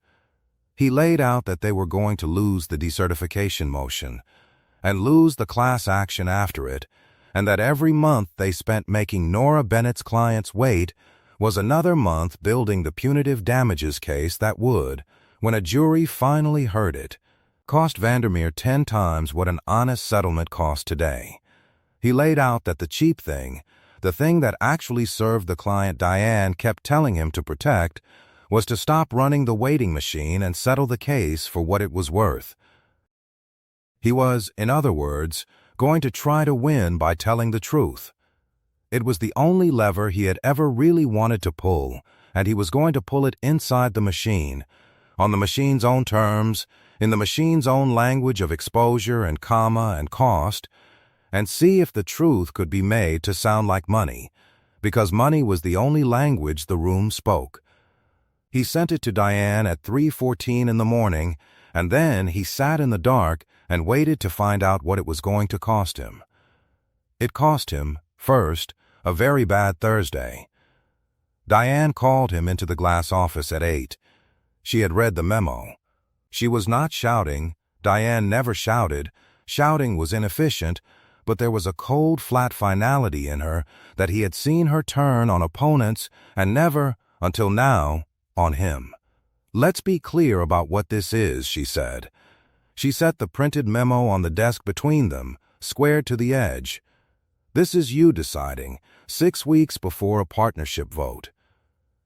He laid out that they were going to lose the decertification motion and lose the class action after it, and that every month they spent making Nora Bennett's clients wait was another month building the punitive damages case that would, when a jury finally heard it, cost Vandermeer 10 times what an honest settlement cost today. He laid out that the cheap thing, the thing that actually served the client Diane kept telling him to protect, was to stop running the waiting machine and settle the case for what it was worth. He was, in other words, going to try to win by telling the truth. It was the only lever he had ever really wanted to pull, and he was going to pull it inside the machine, on the machine's own terms, in the machine's own language of exposure and comma and cost, and see if the truth could be made to sound like money, because money was the only language the room spoke. He sent it to Diane at 3:14 in the morning, and then he sat in the dark and waited to find out what it was going to cost him. It cost him, first, a very bad Thursday. Diane called him into the glass office at 8. She had read the memo. She was not shouting. Diane never shouted. Shouting was inefficient, but there was a cold, flat finality in her that he had seen her turn on opponents and never, until now, on him. "Let's be clear about what this is," she said. She set the printed memo on the desk between them, squared to the edge. "This is you deciding, 6 weeks before a partnership vote,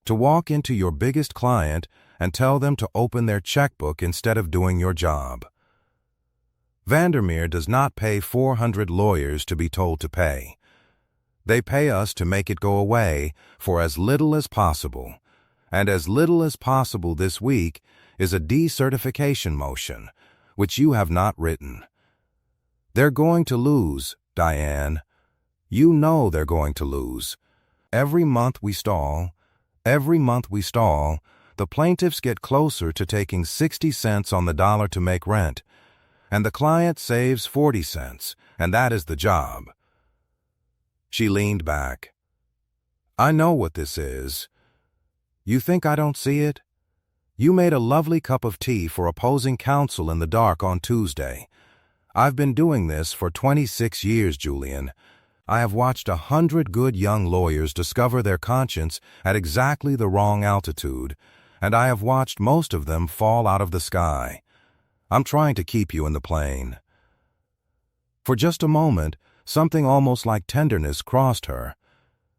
to walk into your biggest client and tell them to open their checkbook instead of doing your job. Vandermeer does not pay 400 lawyers to be told to pay. They pay us to make it go away for as little as possible, and as little as possible this week is a decertification motion, which you have not written. They're going to lose, Diane. You know they're going to lose. Every month we stall, the plaintiffs get closer to taking 60 cents on the dollar to make rent, and the client saves 40 cents, and that is the job." She leaned back. "I know what this is. You think I don't see it? You made a lovely cup of tea for opposing counsel in the dark on Tuesday. I've been doing this for 26 years, Julian. I have watched 100 good young lawyers discover their conscience at exactly the wrong altitude, and I have watched most of them fall out of the sky. I'm trying to keep you in the plane." For just a moment, something almost like tenderness crossed her,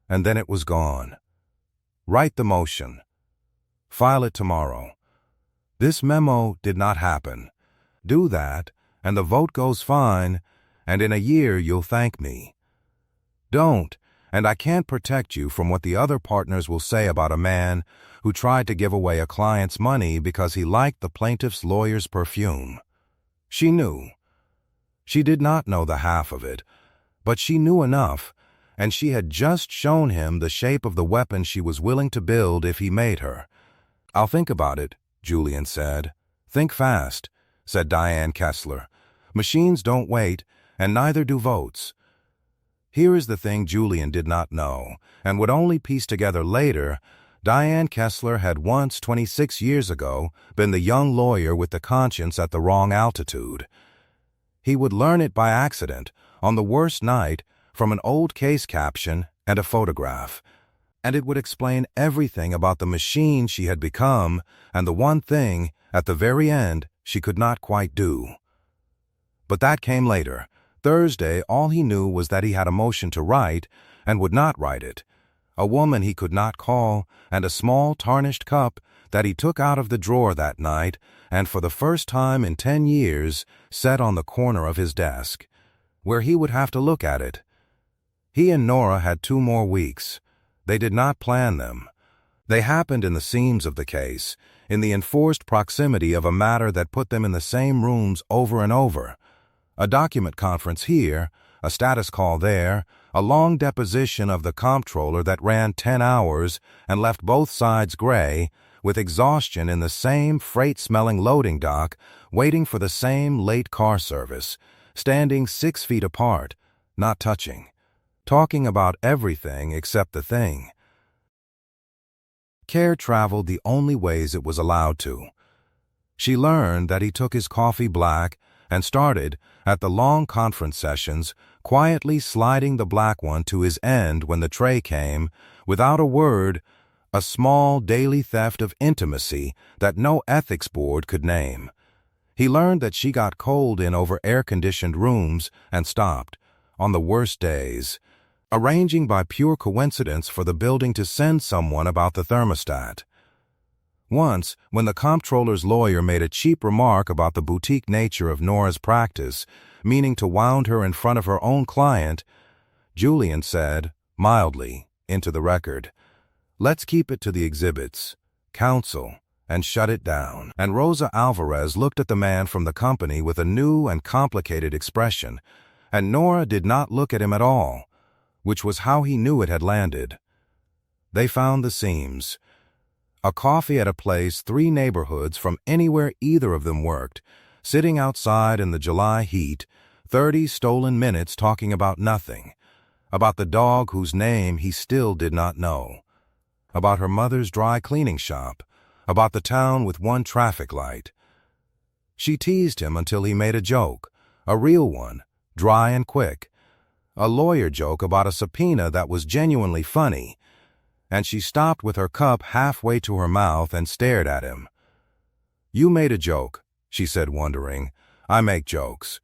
and then it was gone. "Write the motion. File it tomorrow. This memo did not happen. Do that, and the vote goes fine, and in a year you'll thank me. Don't, and I can't protect you from what the other partners will say about a man who tried to give away a client's money because he liked the plaintiff's lawyer's perfume." She knew. She did not know the half of it, but she knew enough, and she had just shown him the shape of the weapon she was willing to build if he made her. "I'll think about it," Julian said. "Think fast," said Diane Kessler. "Machines don't wait, and neither do votes." Here is the thing Julian did not know, and would only piece together later. Diane Kessler had once, 26 years ago, been the young lawyer with the conscience at the wrong altitude. He would learn it by accident, on the worst night, from an old case caption and a photograph, and it would explain everything about the machine she had become and the one thing, at the very end, she could not quite do. But that came later. Thursday, all he knew was that he had a motion to write and would not write it, a woman he could not call, and a small tarnished cup that he took out of the drawer that night and for the first time in 10 years set on the corner of his desk, where he would have to look at it. He and Nora had 2 more weeks. They did not plan them. They happened in the seams of the case, in the enforced proximity of a matter that put them in the same rooms over and over. A document conference here, a status call there, a long deposition of the comptroller that ran 10 hours and left both sides gray, with exhaustion in the same freight-smelling loading dock, waiting for the same late car service, standing 6 feet apart, not touching, talking about everything except the thing. Care traveled the only ways it was allowed to. She learned that he took his coffee black and started, at the long conference sessions, quietly sliding the black one to his end when the tray came, without a word, a small daily theft of intimacy that no ethics board could name. He learned that she got cold in over air-conditioned rooms and stopped, on the worst days, arranging by pure coincidence for the building to send someone about the thermostat. Once, when the comptroller's lawyer made a cheap remark about the boutique nature of Nora's practice, meaning to wound her in front of her own client, Julian said, mildly, into the record, "Let's keep it to the exhibits, counsel, and shut it down." And Rosa Alvarez looked at the man from the company with a new and complicated expression, and Nora did not look at him at all, which was how he knew it had landed. They found the seams. A coffee at a place 3 neighborhoods from anywhere either of them worked, sitting outside in the July heat, 30 stolen minutes talking about nothing, about the dog whose name he still did not know, about her mother's dry cleaning shop, about the town with 1 traffic light. She teased him until he made a joke, a real one, dry and quick, a lawyer joke about a subpoena that was genuinely funny, and she stopped with her cup halfway to her mouth and stared at him. "You made a joke," she said, wondering. "I make jokes.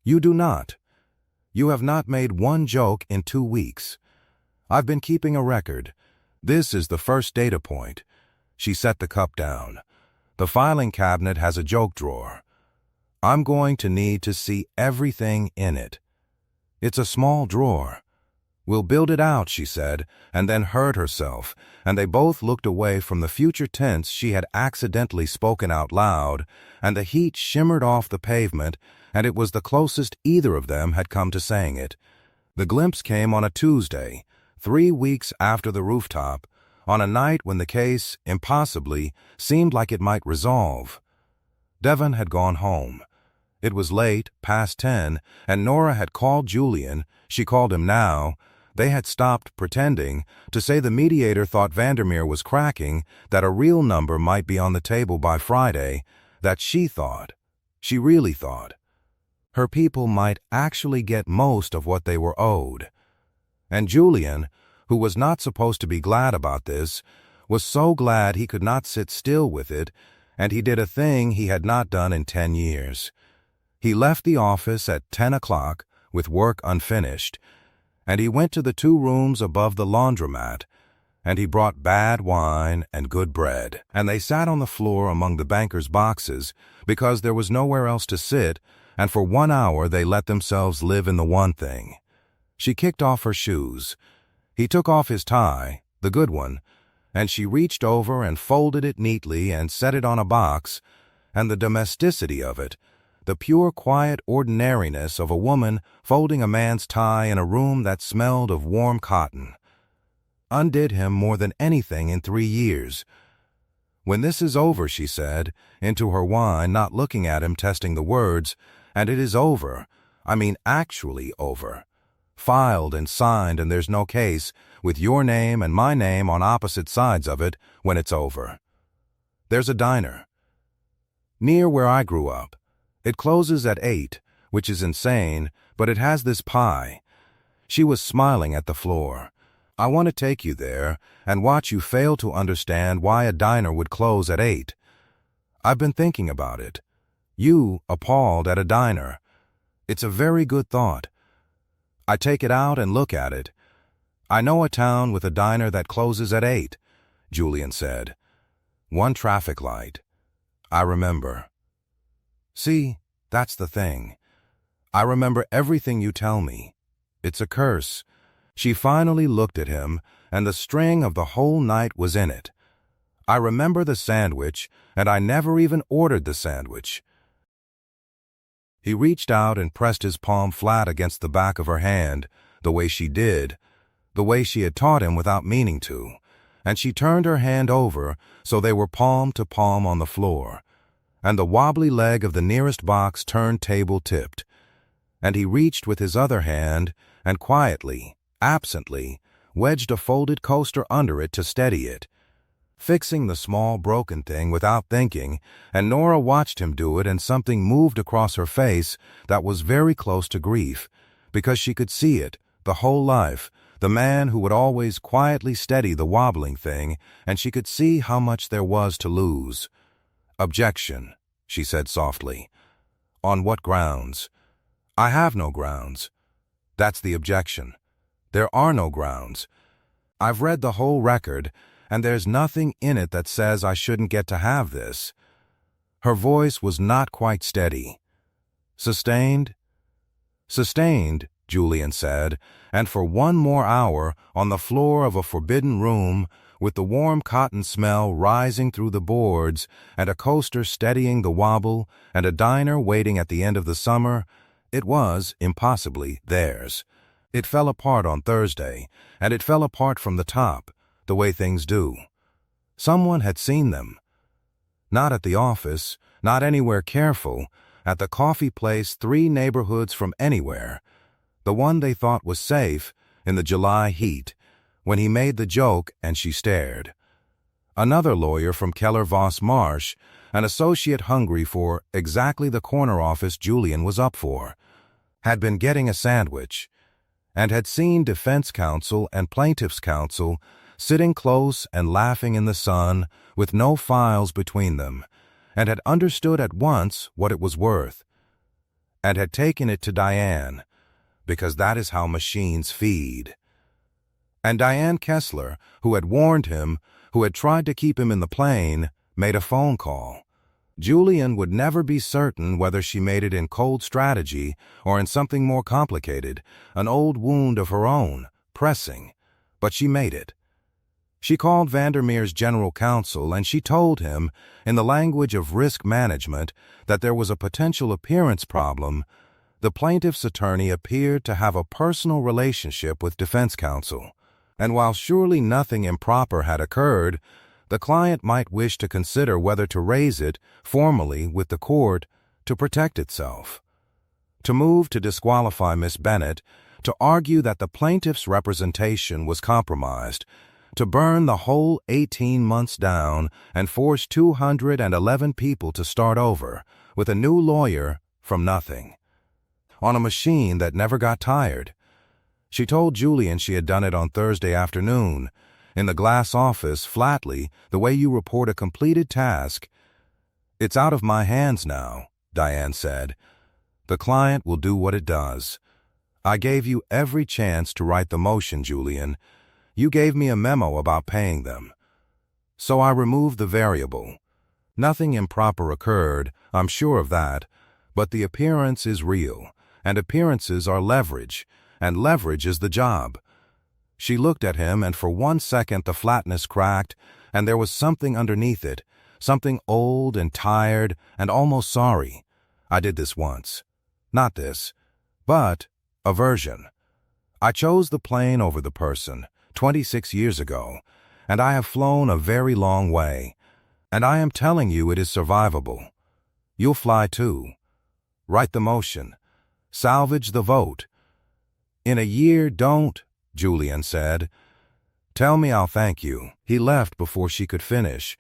You do not. You have not made 1 joke in 2 weeks. I've been keeping a record. This is the first data point." She set the cup down. "The filing cabinet has a joke drawer. I'm going to need to see everything in it. It's a small drawer. We'll build it out," she said, and then heard herself, and they both looked away from the future tense she had accidentally spoken out loud, and the heat shimmered off the pavement, and it was the closest either of them had come to saying it. The glimpse came on a Tuesday, 3 weeks after the rooftop, on a night when the case, impossibly, seemed like it might resolve. Devon had gone home. It was late, past 10, and Nora had called Julian. She called him now. They had stopped pretending to say the mediator thought Vandermeer was cracking, that a real number might be on the table by Friday, that she really thought, her people might actually get most of what they were owed. And Julian, who was not supposed to be glad about this, was so glad he could not sit still with it, and he did a thing he had not done in 10 years. He left the office at 10 o'clock with work unfinished, and he went to the 2 rooms above the laundromat, and he brought bad wine and good bread, and they sat on the floor among the banker's boxes because there was nowhere else to sit, and for 1 hour they let themselves live in the one thing. She kicked off her shoes. He took off his tie, the good one, and she reached over and folded it neatly and set it on a box, and the domesticity of it, the pure quiet ordinariness of a woman folding a man's tie in a room that smelled of warm cotton, undid him more than anything in 3 years. "When this is over," she said, into her wine, not looking at him, testing the words, "and it is over, I mean actually over, filed and signed, and there's no case, with your name and my name on opposite sides of it when it's over. There's a diner near where I grew up. It closes at 8, which is insane, but it has this pie." She was smiling at the floor. "I want to take you there and watch you fail to understand why a diner would close at 8. I've been thinking about it. You appalled at a diner. It's a very good thought. I take it out and look at it. I know a town with a diner that closes at 8, Julian said. 1 traffic light. I remember. See, that's the thing. I remember everything you tell me. It's a curse." She finally looked at him, and the string of the whole night was in it. "I remember the sandwich, and I never even ordered the sandwich." He reached out and pressed his palm flat against the back of her hand, the way she did, the way she had taught him without meaning to, and she turned her hand over so they were palm to palm on the floor, and the wobbly leg of the nearest box turned table-tipped, and he reached with his other hand and quietly, absently, wedged a folded coaster under it to steady it, fixing the small broken thing without thinking, and Nora watched him do it, and something moved across her face that was very close to grief, because she could see it, the whole life, the man who would always quietly steady the wobbling thing, and she could see how much there was to lose. "Objection," she said softly. "On what grounds?" "I have no grounds. That's the objection. There are no grounds. I've read the whole record, and there's nothing in it that says I shouldn't get to have this." Her voice was not quite steady. "Sustained?" "Sustained," Julian said, and for 1 more hour, on the floor of a forbidden room, with the warm cotton smell rising through the boards, and a coaster steadying the wobble, and a diner waiting at the end of the summer, it was, impossibly, theirs. It fell apart on Thursday, and it fell apart from the top, the way things do. Someone had seen them. Not at the office, not anywhere careful, at the coffee place 3 neighborhoods from anywhere. The one they thought was safe, in the July heat, when he made the joke and she stared. Another lawyer from Keller Voss Marsh, an associate hungry for exactly the corner office Julian was up for, had been getting a sandwich, and had seen defense counsel and plaintiff's counsel sitting close and laughing in the sun with no files between them, and had understood at once what it was worth, and had taken it to Diane, because that is how machines feed. And Diane Kessler, who had warned him, who had tried to keep him in the plane, made a phone call. Julian would never be certain whether she made it in cold strategy or in something more complicated, an old wound of her own, pressing, but she made it. She called Vandermeer's general counsel, and she told him, in the language of risk management, that there was a potential appearance problem. The plaintiff's attorney appeared to have a personal relationship with defense counsel, and while surely nothing improper had occurred, the client might wish to consider whether to raise it formally with the court to protect itself, to move to disqualify Miss Bennett, to argue that the plaintiff's representation was compromised, to burn the whole 18 months down and force 211 people to start over with a new lawyer from nothing, on a machine that never got tired. She told Julian she had done it on Thursday afternoon, in the glass office, flatly, the way you report a completed task. "It's out of my hands now," Diane said. "The client will do what it does. I gave you every chance to write the motion, Julian. You gave me a memo about paying them. So I removed the variable. Nothing improper occurred, I'm sure of that, but the appearance is real, and appearances are leverage, and leverage is the job." She looked at him, and for 1 second the flatness cracked, and there was something underneath it, something old and tired and almost sorry. "I did this once. Not this, but aversion. I chose the plane over the person 26 years ago, and I have flown a very long way, and I am telling you it is survivable. You'll fly too. Write the motion. Salvage the vote." "In a year, don't," Julian said. "Tell me I'll thank you." He left before she could finish,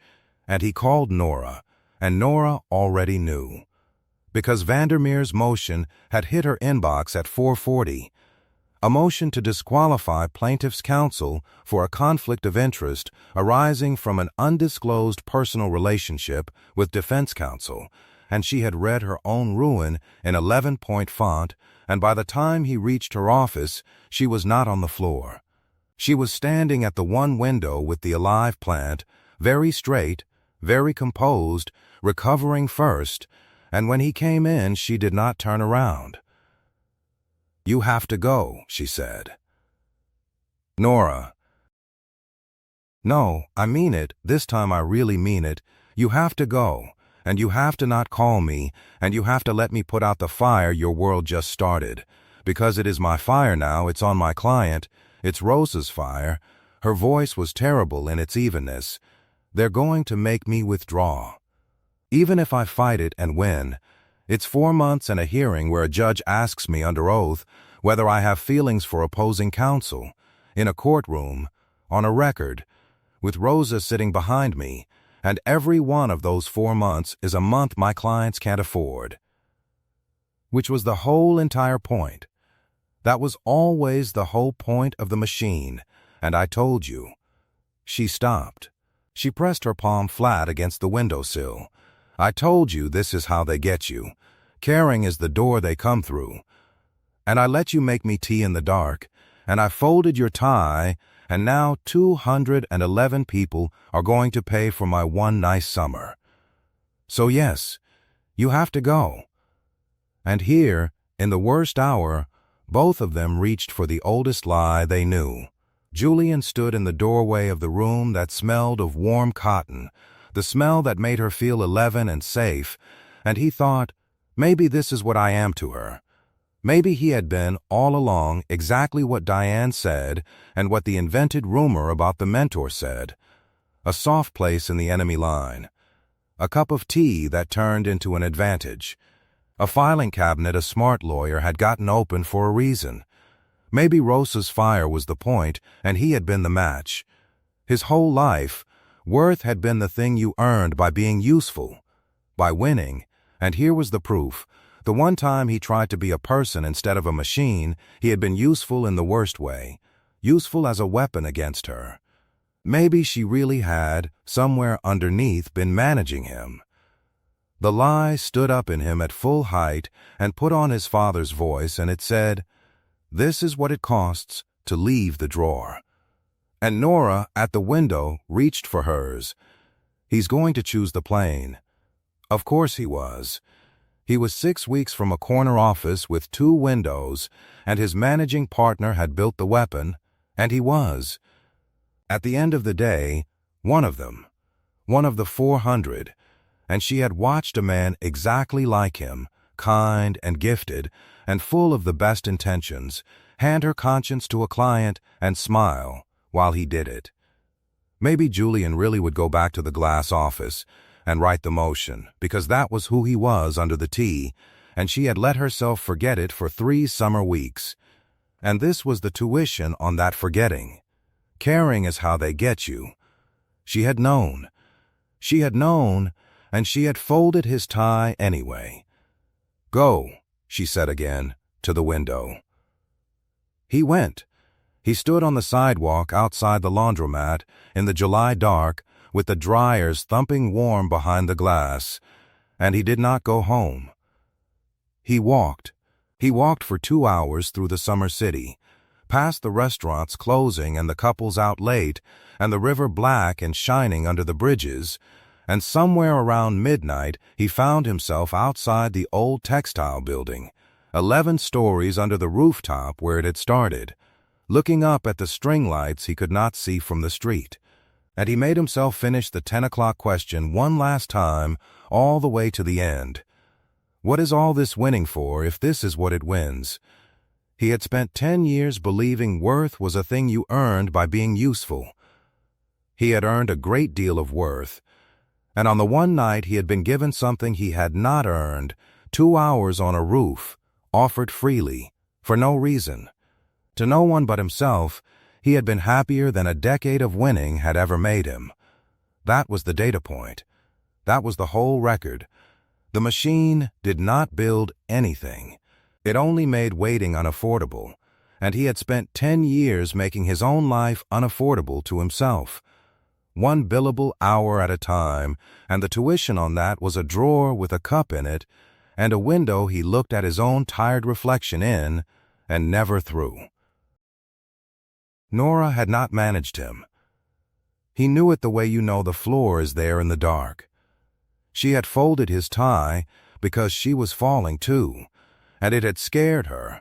and he called Nora, and Nora already knew. Because Vandermeer's motion had hit her inbox at 4:40, a motion to disqualify plaintiff's counsel for a conflict of interest arising from an undisclosed personal relationship with defense counsel, and she had read her own ruin in 11-point font, and by the time he reached her office, she was not on the floor. She was standing at the one window with the alive plant, very straight, very composed, recovering first, and when he came in, she did not turn around. "You have to go," she said. "Nora." "No, I mean it. This time I really mean it. You have to go, and you have to not call me, and you have to let me put out the fire your world just started. Because it is my fire now, it's on my client. It's Rosa's fire. Her voice was terrible in its evenness. They're going to make me withdraw. Even if I fight it and win, it's 4 months and a hearing where a judge asks me under oath whether I have feelings for opposing counsel, in a courtroom, on a record, with Rosa sitting behind me, and every one of those 4 months is a month my clients can't afford." Which was the whole entire point. That was always the whole point of the machine, and I told you. She stopped. She pressed her palm flat against the windowsill. "I told you this is how they get you. Caring is the door they come through. And I let you make me tea in the dark, and I folded your tie, and now 211 people are going to pay for my one nice summer. So yes, you have to go." And here, in the worst hour, both of them reached for the oldest lie they knew. Julian stood in the doorway of the room that smelled of warm cotton, the smell that made her feel 11 and safe, and he thought, maybe this is what I am to her. Maybe he had been, all along, exactly what Diane said and what the invented rumor about the mentor said. A soft place in the enemy line. A cup of tea that turned into an advantage. A filing cabinet a smart lawyer had gotten open for a reason. Maybe Rosa's fire was the point, and he had been the match. His whole life, worth had been the thing you earned by being useful, by winning, and here was the proof. The one time he tried to be a person instead of a machine, he had been useful in the worst way, useful as a weapon against her. Maybe she really had, somewhere underneath, been managing him. The lie stood up in him at full height and put on his father's voice, and it said, "This is what it costs to leave the drawer." And Nora, at the window, reached for hers. He's going to choose the plane. Of course he was. He was 6 weeks from a corner office with 2 windows, and his managing partner had built the weapon, and he was. At the end of the day, one of them, one of the 400, and she had watched a man exactly like him, kind and gifted, and full of the best intentions, hand her conscience to a client and smile while he did it. Maybe Julian really would go back to the glass office and write the motion, because that was who he was under the tea, and she had let herself forget it for 3 summer weeks. And this was the tuition on that forgetting. Caring is how they get you. She had known. She had known, and she had folded his tie anyway. "Go," she said again, to the window. He went. He stood on the sidewalk outside the laundromat in the July dark with the dryers thumping warm behind the glass, and he did not go home. He walked. He walked for 2 hours through the summer city, past the restaurants closing and the couples out late and the river black and shining under the bridges, and somewhere around midnight he found himself outside the old textile building, 11 stories under the rooftop where it had started, looking up at the string lights he could not see from the street. And he made himself finish the 10 o'clock question one last time, all the way to the end. What is all this winning for if this is what it wins? He had spent 10 years believing worth was a thing you earned by being useful. He had earned a great deal of worth, and on the one night he had been given something he had not earned, 2 hours on a roof, offered freely, for no reason. To no one but himself, he had been happier than a decade of winning had ever made him. That was the data point. That was the whole record. The machine did not build anything. It only made waiting unaffordable, and he had spent 10 years making his own life unaffordable to himself. 1 billable hour at a time, and the tuition on that was a drawer with a cup in it, and a window he looked at his own tired reflection in, and never through. Nora had not managed him. He knew it the way you know the floor is there in the dark. She had folded his tie because she was falling too, and it had scared her,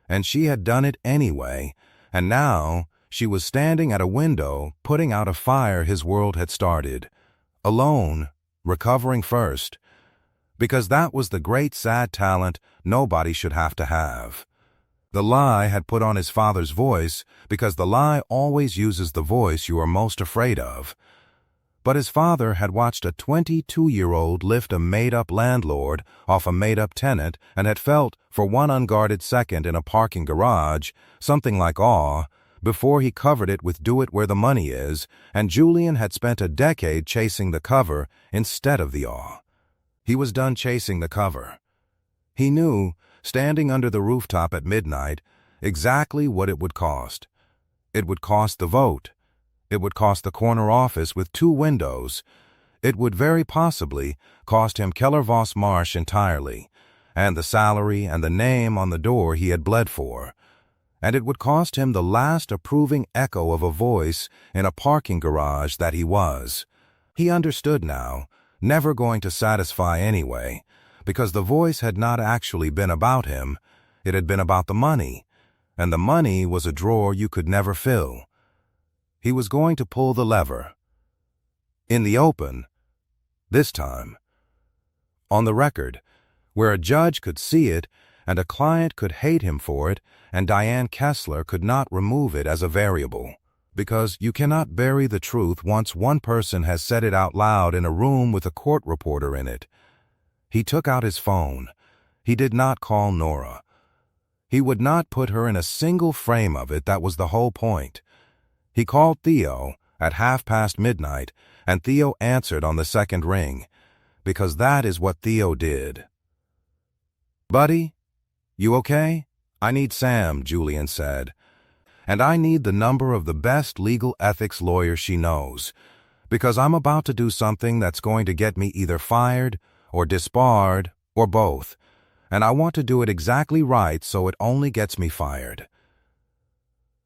and she had done it anyway, and now she was standing at a window putting out a fire his world had started, alone, recovering first, because that was the great sad talent nobody should have to have. The lie had put on his father's voice because the lie always uses the voice you are most afraid of. But his father had watched a 22-year-old lift a made-up landlord off a made-up tenant and had felt, for one unguarded second in a parking garage, something like awe, before he covered it with "do it where the money is," and Julian had spent a decade chasing the cover instead of the awe. He was done chasing the cover. He knew, standing under the rooftop at midnight, exactly what it would cost. It would cost the vote. It would cost the corner office with 2 windows. It would very possibly cost him Keller-Voss Marsh entirely, and the salary and the name on the door he had bled for. And it would cost him the last approving echo of a voice in a parking garage that he was. He understood now, never going to satisfy anyway, because the voice had not actually been about him, it had been about the money, and the money was a drawer you could never fill. He was going to pull the lever. In the open, this time. On the record, where a judge could see it, and a client could hate him for it, and Diane Kessler could not remove it as a variable, because you cannot bury the truth once one person has said it out loud in a room with a court reporter in it. He took out his phone. He did not call Nora. He would not put her in a single frame of it, that was the whole point. He called Theo at midnight, and Theo answered on the second ring, because that is what Theo did. "Buddy, you okay? I need Sam," Julian said. "And I need the number of the best legal ethics lawyer she knows, because I'm about to do something that's going to get me either fired or disbarred or both, and I want to do it exactly right so it only gets me fired."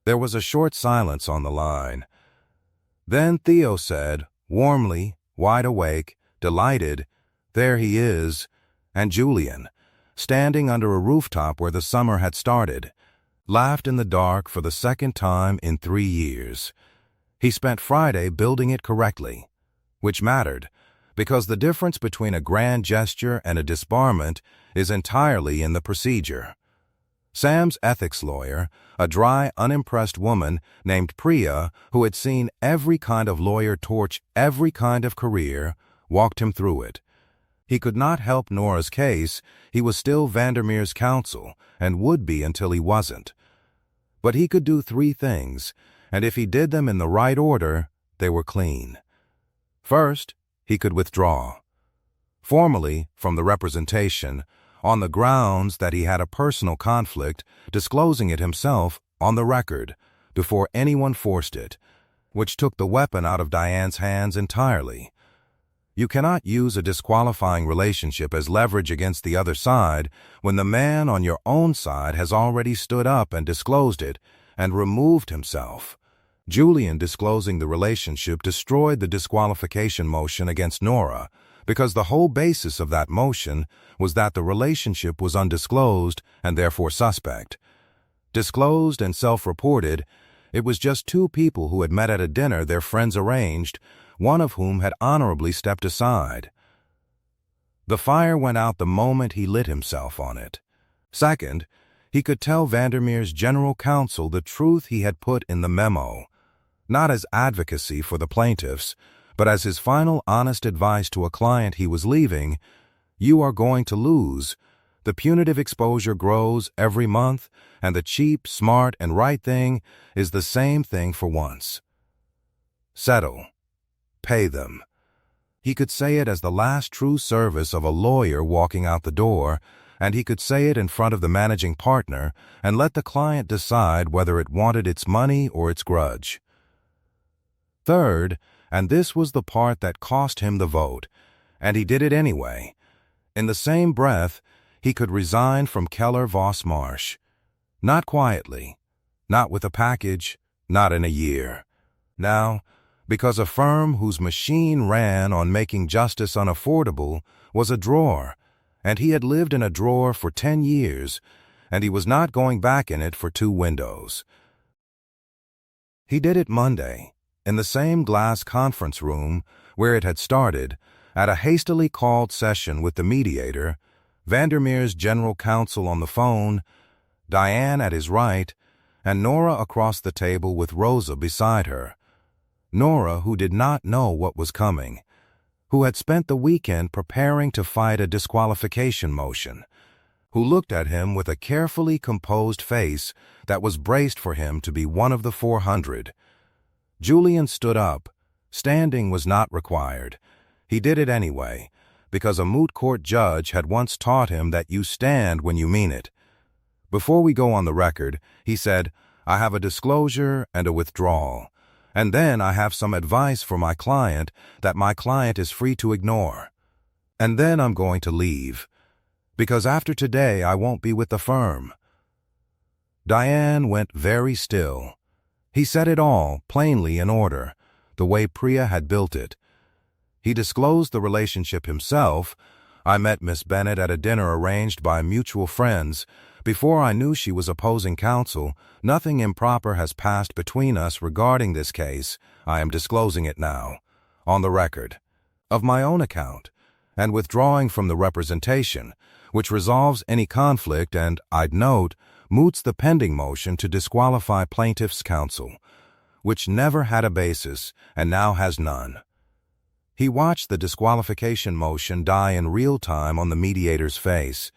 There was a short silence on the line. Then Theo said, warmly, wide awake, delighted, "There he is," and Julian, standing under a rooftop where the summer had started, laughed in the dark for the second time in 3 years. He spent Friday building it correctly, which mattered, because the difference between a grand gesture and a disbarment is entirely in the procedure. Sam's ethics lawyer, a dry, unimpressed woman named Priya, who had seen every kind of lawyer torch every kind of career, walked him through it. He could not help Nora's case. He was still Vandermeer's counsel, and would be until he wasn't. But he could do 3 things, and if he did them in the right order, they were clean. First, he could withdraw. Formally, from the representation, on the grounds that he had a personal conflict, disclosing it himself on the record, before anyone forced it, which took the weapon out of Diane's hands entirely. You cannot use a disqualifying relationship as leverage against the other side when the man on your own side has already stood up and disclosed it and removed himself. Julian disclosing the relationship destroyed the disqualification motion against Nora because the whole basis of that motion was that the relationship was undisclosed and therefore suspect. Disclosed and self-reported, it was just two people who had met at a dinner their friends arranged, one of whom had honorably stepped aside. The fire went out the moment he lit himself on it. Second, he could tell Vandermeer's general counsel the truth he had put in the memo, not as advocacy for the plaintiffs, but as his final honest advice to a client he was leaving. You are going to lose. The punitive exposure grows every month, and the cheap, smart, and right thing is the same thing for once. Settle. Pay them. He could say it as the last true service of a lawyer walking out the door, and he could say it in front of the managing partner and let the client decide whether it wanted its money or its grudge. Third, and this was the part that cost him the vote, and he did it anyway, in the same breath, he could resign from Keller Voss Marsh. Not quietly, not with a package, not in a year. Now, because a firm whose machine ran on making justice unaffordable was a drawer, and he had lived in a drawer for 10 years, and he was not going back in it for 2 windows. He did it Monday, in the same glass conference room where it had started, at a hastily called session with the mediator, Vandermeer's general counsel on the phone, Diane at his right, and Nora across the table with Rosa beside her. Nora, who did not know what was coming, who had spent the weekend preparing to fight a disqualification motion, who looked at him with a carefully composed face that was braced for him to be one of the 400. Julian stood up. Standing was not required. He did it anyway, because a moot court judge had once taught him that you stand when you mean it. Before we go on the record, he said, I have a disclosure and a withdrawal. And then I have some advice for my client that my client is free to ignore. And then I'm going to leave, because after today I won't be with the firm. Diane went very still. He said it all, plainly in order, the way Priya had built it. He disclosed the relationship himself. I met Miss Bennett at a dinner arranged by mutual friends. Before I knew she was opposing counsel, nothing improper has passed between us regarding this case. I am disclosing it now, on the record, of my own account, and withdrawing from the representation, which resolves any conflict and, I'd note, moots the pending motion to disqualify plaintiff's counsel, which never had a basis and now has none. He watched the disqualification motion die in real time on the mediator's face.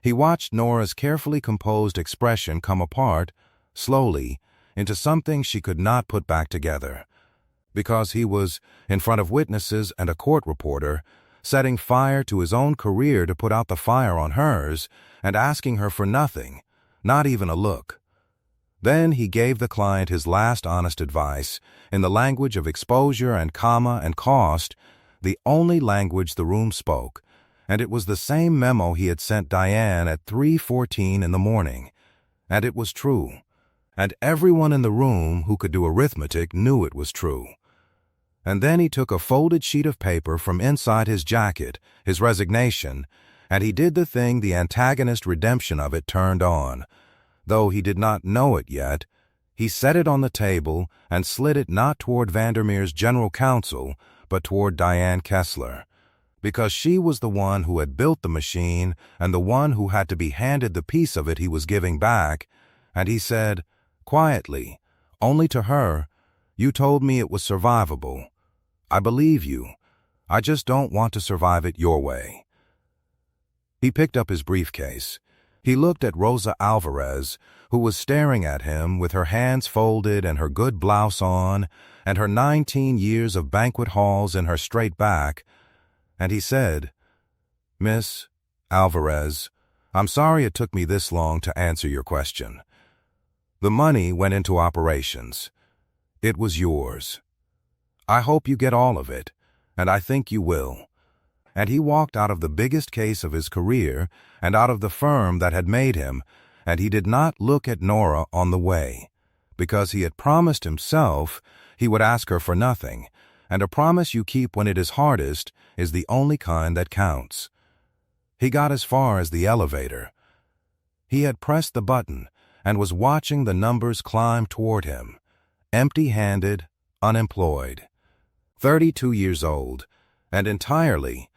He watched Nora's carefully composed expression come apart, slowly, into something she could not put back together, because he was, in front of witnesses and a court reporter, setting fire to his own career to put out the fire on hers and asking her for nothing, not even a look. Then he gave the client his last honest advice, in the language of exposure and comma and cost, the only language the room spoke, and it was the same memo he had sent Diane at 3:14 in the morning. And it was true. And everyone in the room who could do arithmetic knew it was true. And then he took a folded sheet of paper from inside his jacket, his resignation, and he did the thing the antagonist redemption of it turned on. Though he did not know it yet, he set it on the table and slid it not toward Vandermeer's general counsel, but toward Diane Kessler, because she was the one who had built the machine and the one who had to be handed the piece of it he was giving back, and he said, quietly, only to her, you told me it was survivable. I believe you. I just don't want to survive it your way. He picked up his briefcase. He looked at Rosa Alvarez, who was staring at him with her hands folded and her good blouse on and her 19 years of banquet halls in her straight back, and he said, Miss Alvarez, I'm sorry it took me this long to answer your question. The money went into operations. It was yours. I hope you get all of it, and I think you will." And he walked out of the biggest case of his career and out of the firm that had made him, and he did not look at Nora on the way, because he had promised himself he would ask her for nothing, and a promise you keep when it is hardest is the only kind that counts. He got as far as the elevator. He had pressed the button and was watching the numbers climb toward him, empty-handed, unemployed, 32 years old, and entirely,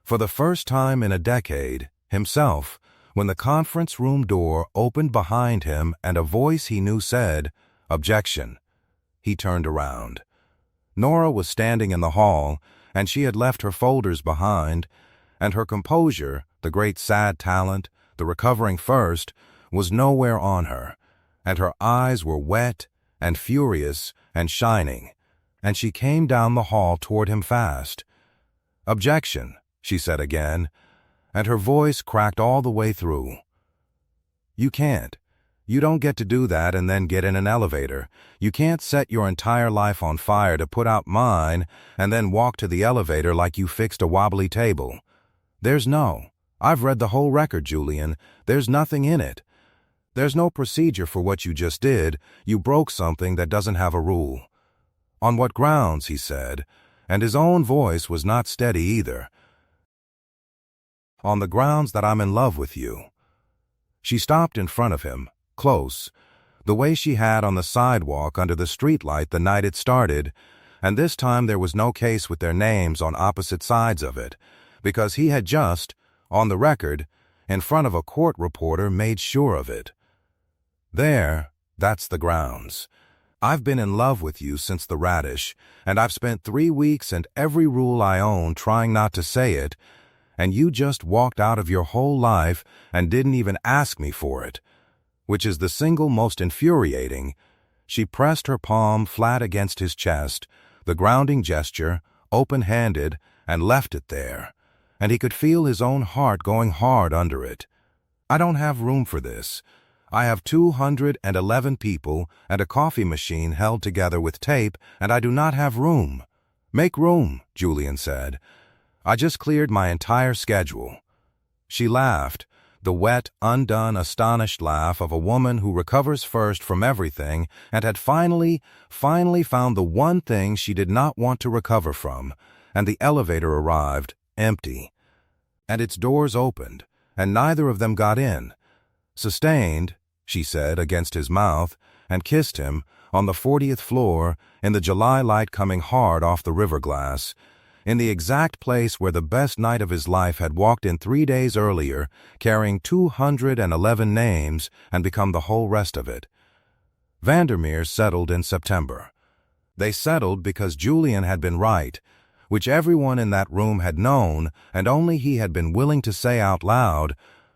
for the first time in a decade, himself, when the conference room door opened behind him and a voice he knew said, "Objection." He turned around. Nora was standing in the hall, and she had left her folders behind, and her composure, the great sad talent, the recovering first, was nowhere on her, and her eyes were wet and furious and shining, and she came down the hall toward him fast. "Objection," she said again, and her voice cracked all the way through. "You can't. You don't get to do that and then get in an elevator. You can't set your entire life on fire to put out mine and then walk to the elevator like you fixed a wobbly table. I've read the whole record, Julian. There's nothing in it. There's no procedure for what you just did. You broke something that doesn't have a rule." "On what grounds?" he said, and his own voice was not steady either. "On the grounds that I'm in love with you." She stopped in front of him, close, the way she had on the sidewalk under the streetlight the night it started, and this time there was no case with their names on opposite sides of it, because he had just, on the record, in front of a court reporter, made sure of it. That's the grounds. I've been in love with you since the radish, and I've spent 3 weeks and every rule I own trying not to say it, and you just walked out of your whole life and didn't even ask me for it, which is the single most infuriating. She pressed her palm flat against his chest, the grounding gesture, open-handed, and left it there, and he could feel his own heart going hard under it. "I don't have room for this. I have 211 people and a coffee machine held together with tape, and I do not have room." "Make room," Julian said. "I just cleared my entire schedule." She laughed, the wet, undone, astonished laugh of a woman who recovers first from everything and had finally found the one thing she did not want to recover from, and the elevator arrived, empty. And its doors opened, and neither of them got in. "Sustained," she said against his mouth, and kissed him, on the 40th floor, in the July light coming hard off the river glass, in the exact place where the best night of his life had walked in 3 days earlier, carrying 211 names and become the whole rest of it. Vandermeer settled in September. They settled because Julian had been right, which everyone in that room had known, and only he had been willing to say out loud.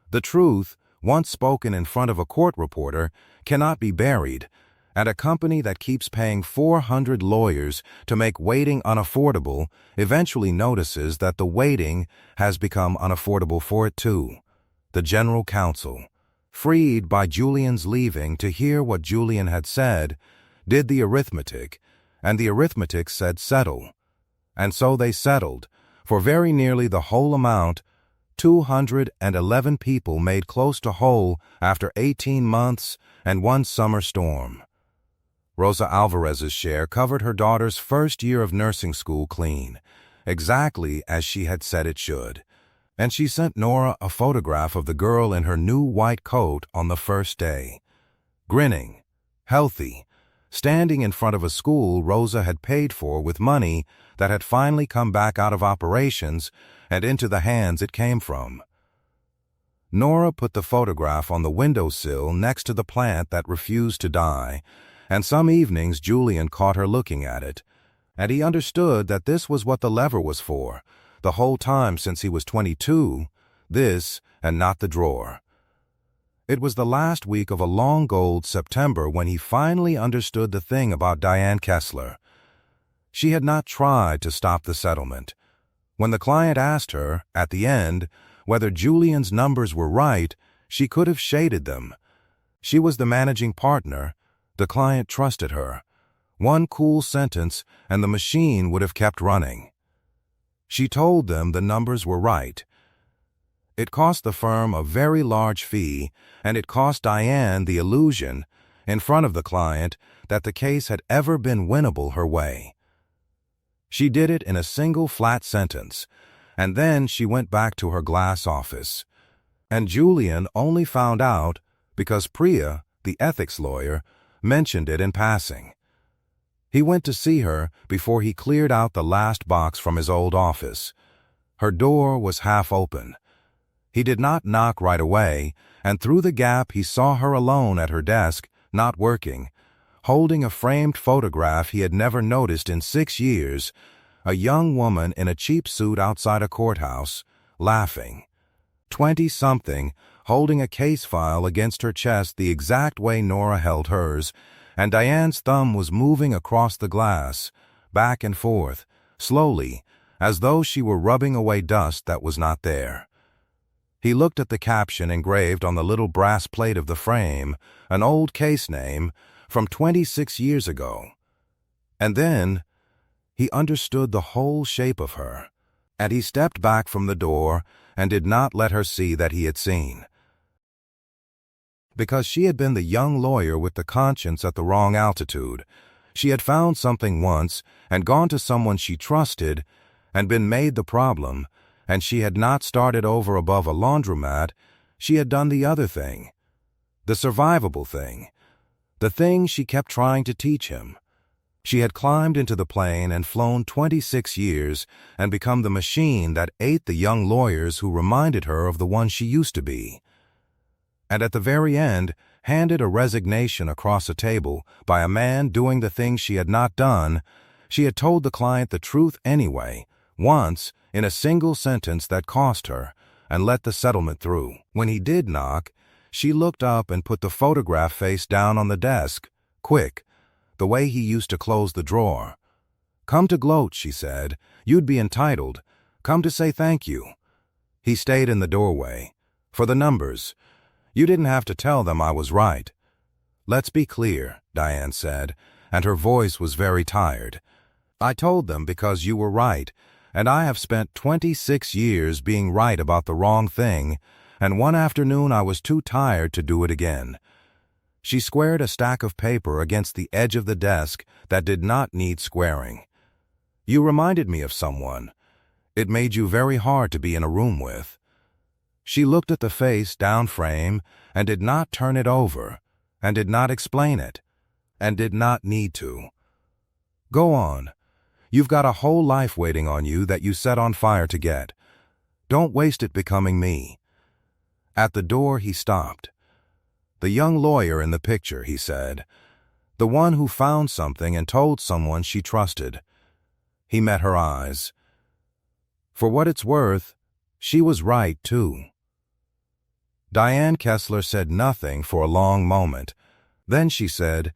The truth, once spoken in front of a court reporter, cannot be buried, and a company that keeps paying 400 lawyers to make waiting unaffordable eventually notices that the waiting has become unaffordable for it too. The general counsel, freed by Julian's leaving to hear what Julian had said, did the arithmetic, and the arithmetic said settle. And so they settled, for very nearly the whole amount. 211 people made close to whole after 18 months and 1 summer storm. Rosa Alvarez's share covered her daughter's first year of nursing school clean, exactly as she had said it should, and she sent Nora a photograph of the girl in her new white coat on the first day. Grinning, healthy, standing in front of a school Rosa had paid for with money that had finally come back out of operations and into the hands it came from. Nora put the photograph on the windowsill next to the plant that refused to die, and some evenings Julian caught her looking at it, and he understood that this was what the lever was for, the whole time since he was 22, this and not the drawer. It was the last week of a long gold September when he finally understood the thing about Diane Kessler. She had not tried to stop the settlement. When the client asked her, at the end, whether Julian's numbers were right, she could have shaded them. She was the managing partner. The client trusted her. One cool sentence and the machine would have kept running. She told them the numbers were right. It cost the firm a very large fee, and it cost Diane the illusion, in front of the client, that the case had ever been winnable her way. She did it in a single flat sentence, and then she went back to her glass office. And Julian only found out because Priya, the ethics lawyer, mentioned it in passing. He went to see her before he cleared out the last box from his old office. Her door was half open. He did not knock right away, and through the gap he saw her alone at her desk, not working, holding a framed photograph he had never noticed in 6 years, a young woman in a cheap suit outside a courthouse, laughing. 20-something, holding a case file against her chest the exact way Nora held hers, and Diane's thumb was moving across the glass, back and forth, slowly, as though she were rubbing away dust that was not there. He looked at the caption engraved on the little brass plate of the frame, an old case name from 26 years ago. And then he understood the whole shape of her, and he stepped back from the door and did not let her see that he had seen. Because she had been the young lawyer with the conscience at the wrong altitude. She had found something once and gone to someone she trusted and been made the problem, and she had not started over above a laundromat. She had done the other thing, the survivable thing, the thing she kept trying to teach him. She had climbed into the plane and flown 26 years and become the machine that ate the young lawyers who reminded her of the one she used to be. And at the very end, handed a resignation across a table by a man doing the thing she had not done, she had told the client the truth anyway, once, in a single sentence that cost her, and let the settlement through. When he did knock, she looked up and put the photograph face down on the desk, quick, the way he used to close the drawer. "Come to gloat," she said. "You'd be entitled. Come to say thank you." He stayed in the doorway. "For the numbers. You didn't have to tell them I was right." "Let's be clear," Diane said, and her voice was very tired. "I told them because you were right, and I have spent 26 years being right about the wrong thing, and one afternoon I was too tired to do it again." She squared a stack of paper against the edge of the desk that did not need squaring. "You reminded me of someone. It made you very hard to be in a room with." She looked at the face down frame and did not turn it over, and did not explain it, and did not need to. "Go on. You've got a whole life waiting on you that you set on fire to get. Don't waste it becoming me." At the door he stopped. "The young lawyer in the picture," he said. "The one who found something and told someone she trusted." He met her eyes. For what it's worth, she was right, too. Diane Kessler said nothing for a long moment. Then she said,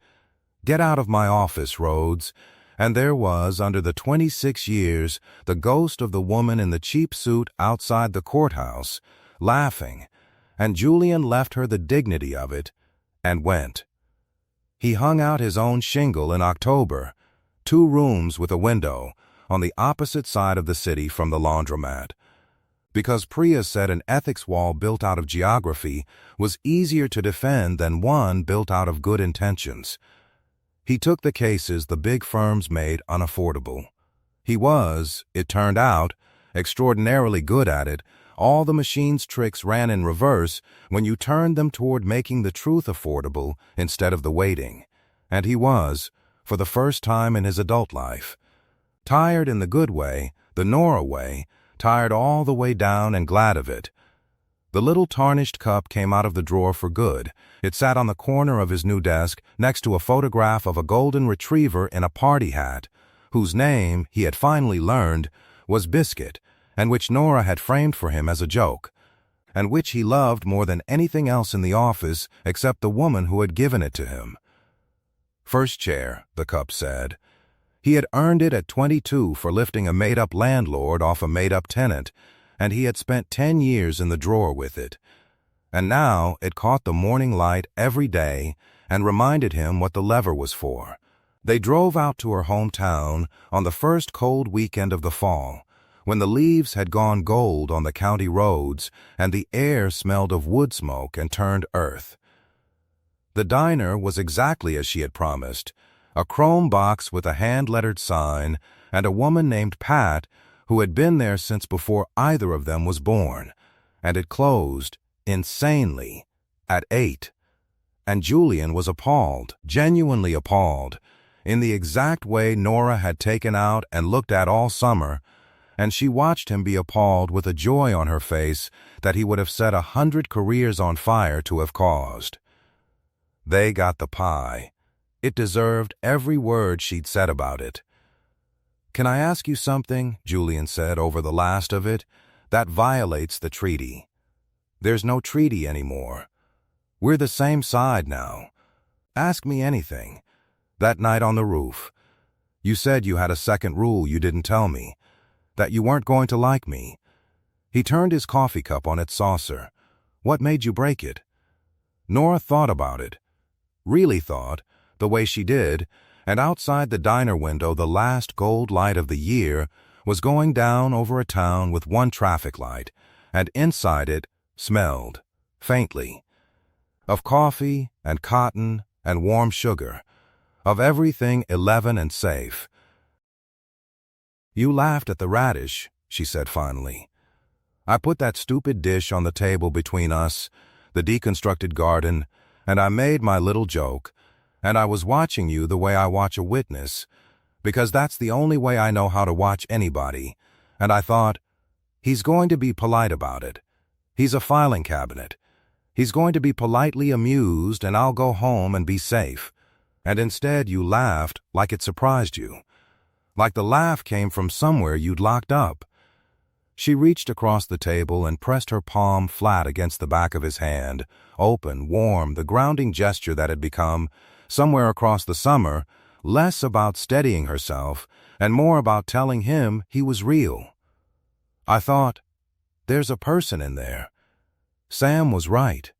"Get out of my office, Rhodes." And there was, under the 26 years, the ghost of the woman in the cheap suit outside the courthouse, laughing, and Julian left her the dignity of it, and went. He hung out his own shingle in October, 2 rooms with a window, on the opposite side of the city from the laundromat. Because Priya said an ethics wall built out of geography was easier to defend than one built out of good intentions. He took the cases the big firms made unaffordable. He was, it turned out, extraordinarily good at it. All the machine's tricks ran in reverse when you turned them toward making the truth affordable instead of the waiting. And he was, for the first time in his adult life, tired in the good way, the Nora way, tired all the way down and glad of it. The little tarnished cup came out of the drawer for good. It sat on the corner of his new desk next to a photograph of a golden retriever in a party hat, whose name, he had finally learned, was Biscuit, and which Nora had framed for him as a joke, and which he loved more than anything else in the office except the woman who had given it to him. "First chair," the cup said. He had earned it at 22 for lifting a made-up landlord off a made-up tenant, and he had spent 10 years in the drawer with it. and now it caught the morning light every day and reminded him what the lever was for. They drove out to her hometown on the first cold weekend of the fall, when the leaves had gone gold on the county roads and the air smelled of wood smoke and turned earth. The diner was exactly as she had promised, a chrome box with a hand-lettered sign and a woman named Pat who had been there since before either of them was born, and it closed, insanely, at 8. And Julian was appalled, genuinely appalled, in the exact way Nora had taken out and looked at all summer, and she watched him be appalled with a joy on her face that he would have set 100 careers on fire to have caused. They got the pie. It deserved every word she'd said about it. "Can I ask you something?" Julian said over the last of it. "That violates the treaty." "There's no treaty anymore. We're the same side now. Ask me anything. That night on the roof. You said you had a second rule you didn't tell me, that you weren't going to like me." He turned his coffee cup on its saucer. "What made you break it?" Nora thought about it. Really thought, the way she did, and outside the diner window the last gold light of the year was going down over a town with one traffic light, and inside it smelled, faintly, of coffee and cotton and warm sugar, of everything 11 and safe. "You laughed at the radish," she said finally. "I put that stupid dish on the table between us, the deconstructed garden, and I made my little joke, and I was watching you the way I watch a witness, because that's the only way I know how to watch anybody, and I thought, he's going to be polite about it. He's a filing cabinet. He's going to be politely amused, and I'll go home and be safe. And instead you laughed like it surprised you, like the laugh came from somewhere you'd locked up." She reached across the table and pressed her palm flat against the back of his hand, open, warm, the grounding gesture that had become, somewhere across the summer, less about steadying herself and more about telling him he was real. "I thought, there's a person in there. Sam was right.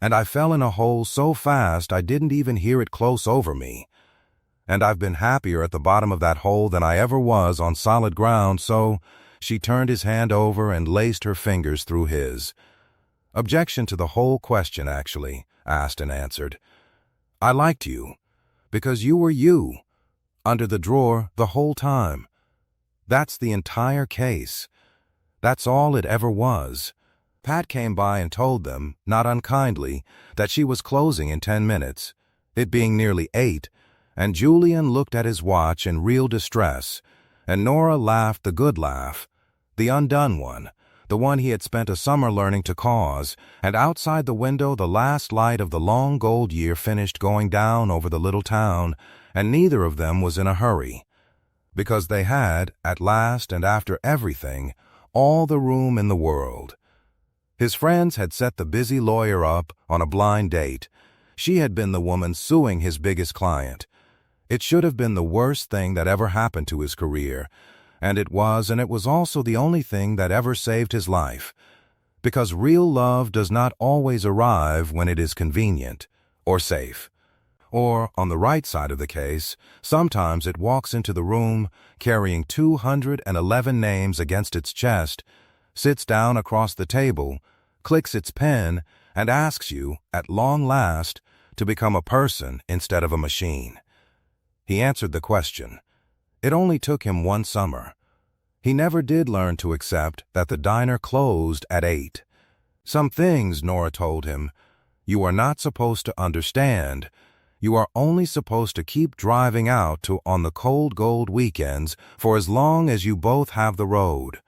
And I fell in a hole so fast I didn't even hear it close over me. And I've been happier at the bottom of that hole than I ever was on solid ground, so..." She turned his hand over and laced her fingers through his. "Objection to the whole question, actually," asked and answered. "I liked you, because you were you, under the drawer the whole time. That's the entire case. That's all it ever was." Pat came by and told them, not unkindly, that she was closing in 10 minutes, it being nearly 8, and Julian looked at his watch in real distress, and Nora laughed the good laugh, the undone one, the one he had spent a summer learning to cause, and outside the window the last light of the long gold year finished going down over the little town, and neither of them was in a hurry, because they had, at last and after everything, all the room in the world. His friends had set the busy lawyer up on a blind date. She had been the woman suing his biggest client. It should have been the worst thing that ever happened to his career, and it was also the only thing that ever saved his life, because real love does not always arrive when it is convenient or safe. Or, on the right side of the case, sometimes it walks into the room carrying 211 names against its chest, sits down across the table, clicks its pen, and asks you, at long last, to become a person instead of a machine. He answered the question. It only took him one summer. He never did learn to accept that the diner closed at 8. Some things, Nora told him, you are not supposed to understand. You are only supposed to keep driving out to on the cold gold weekends for as long as you both have the road.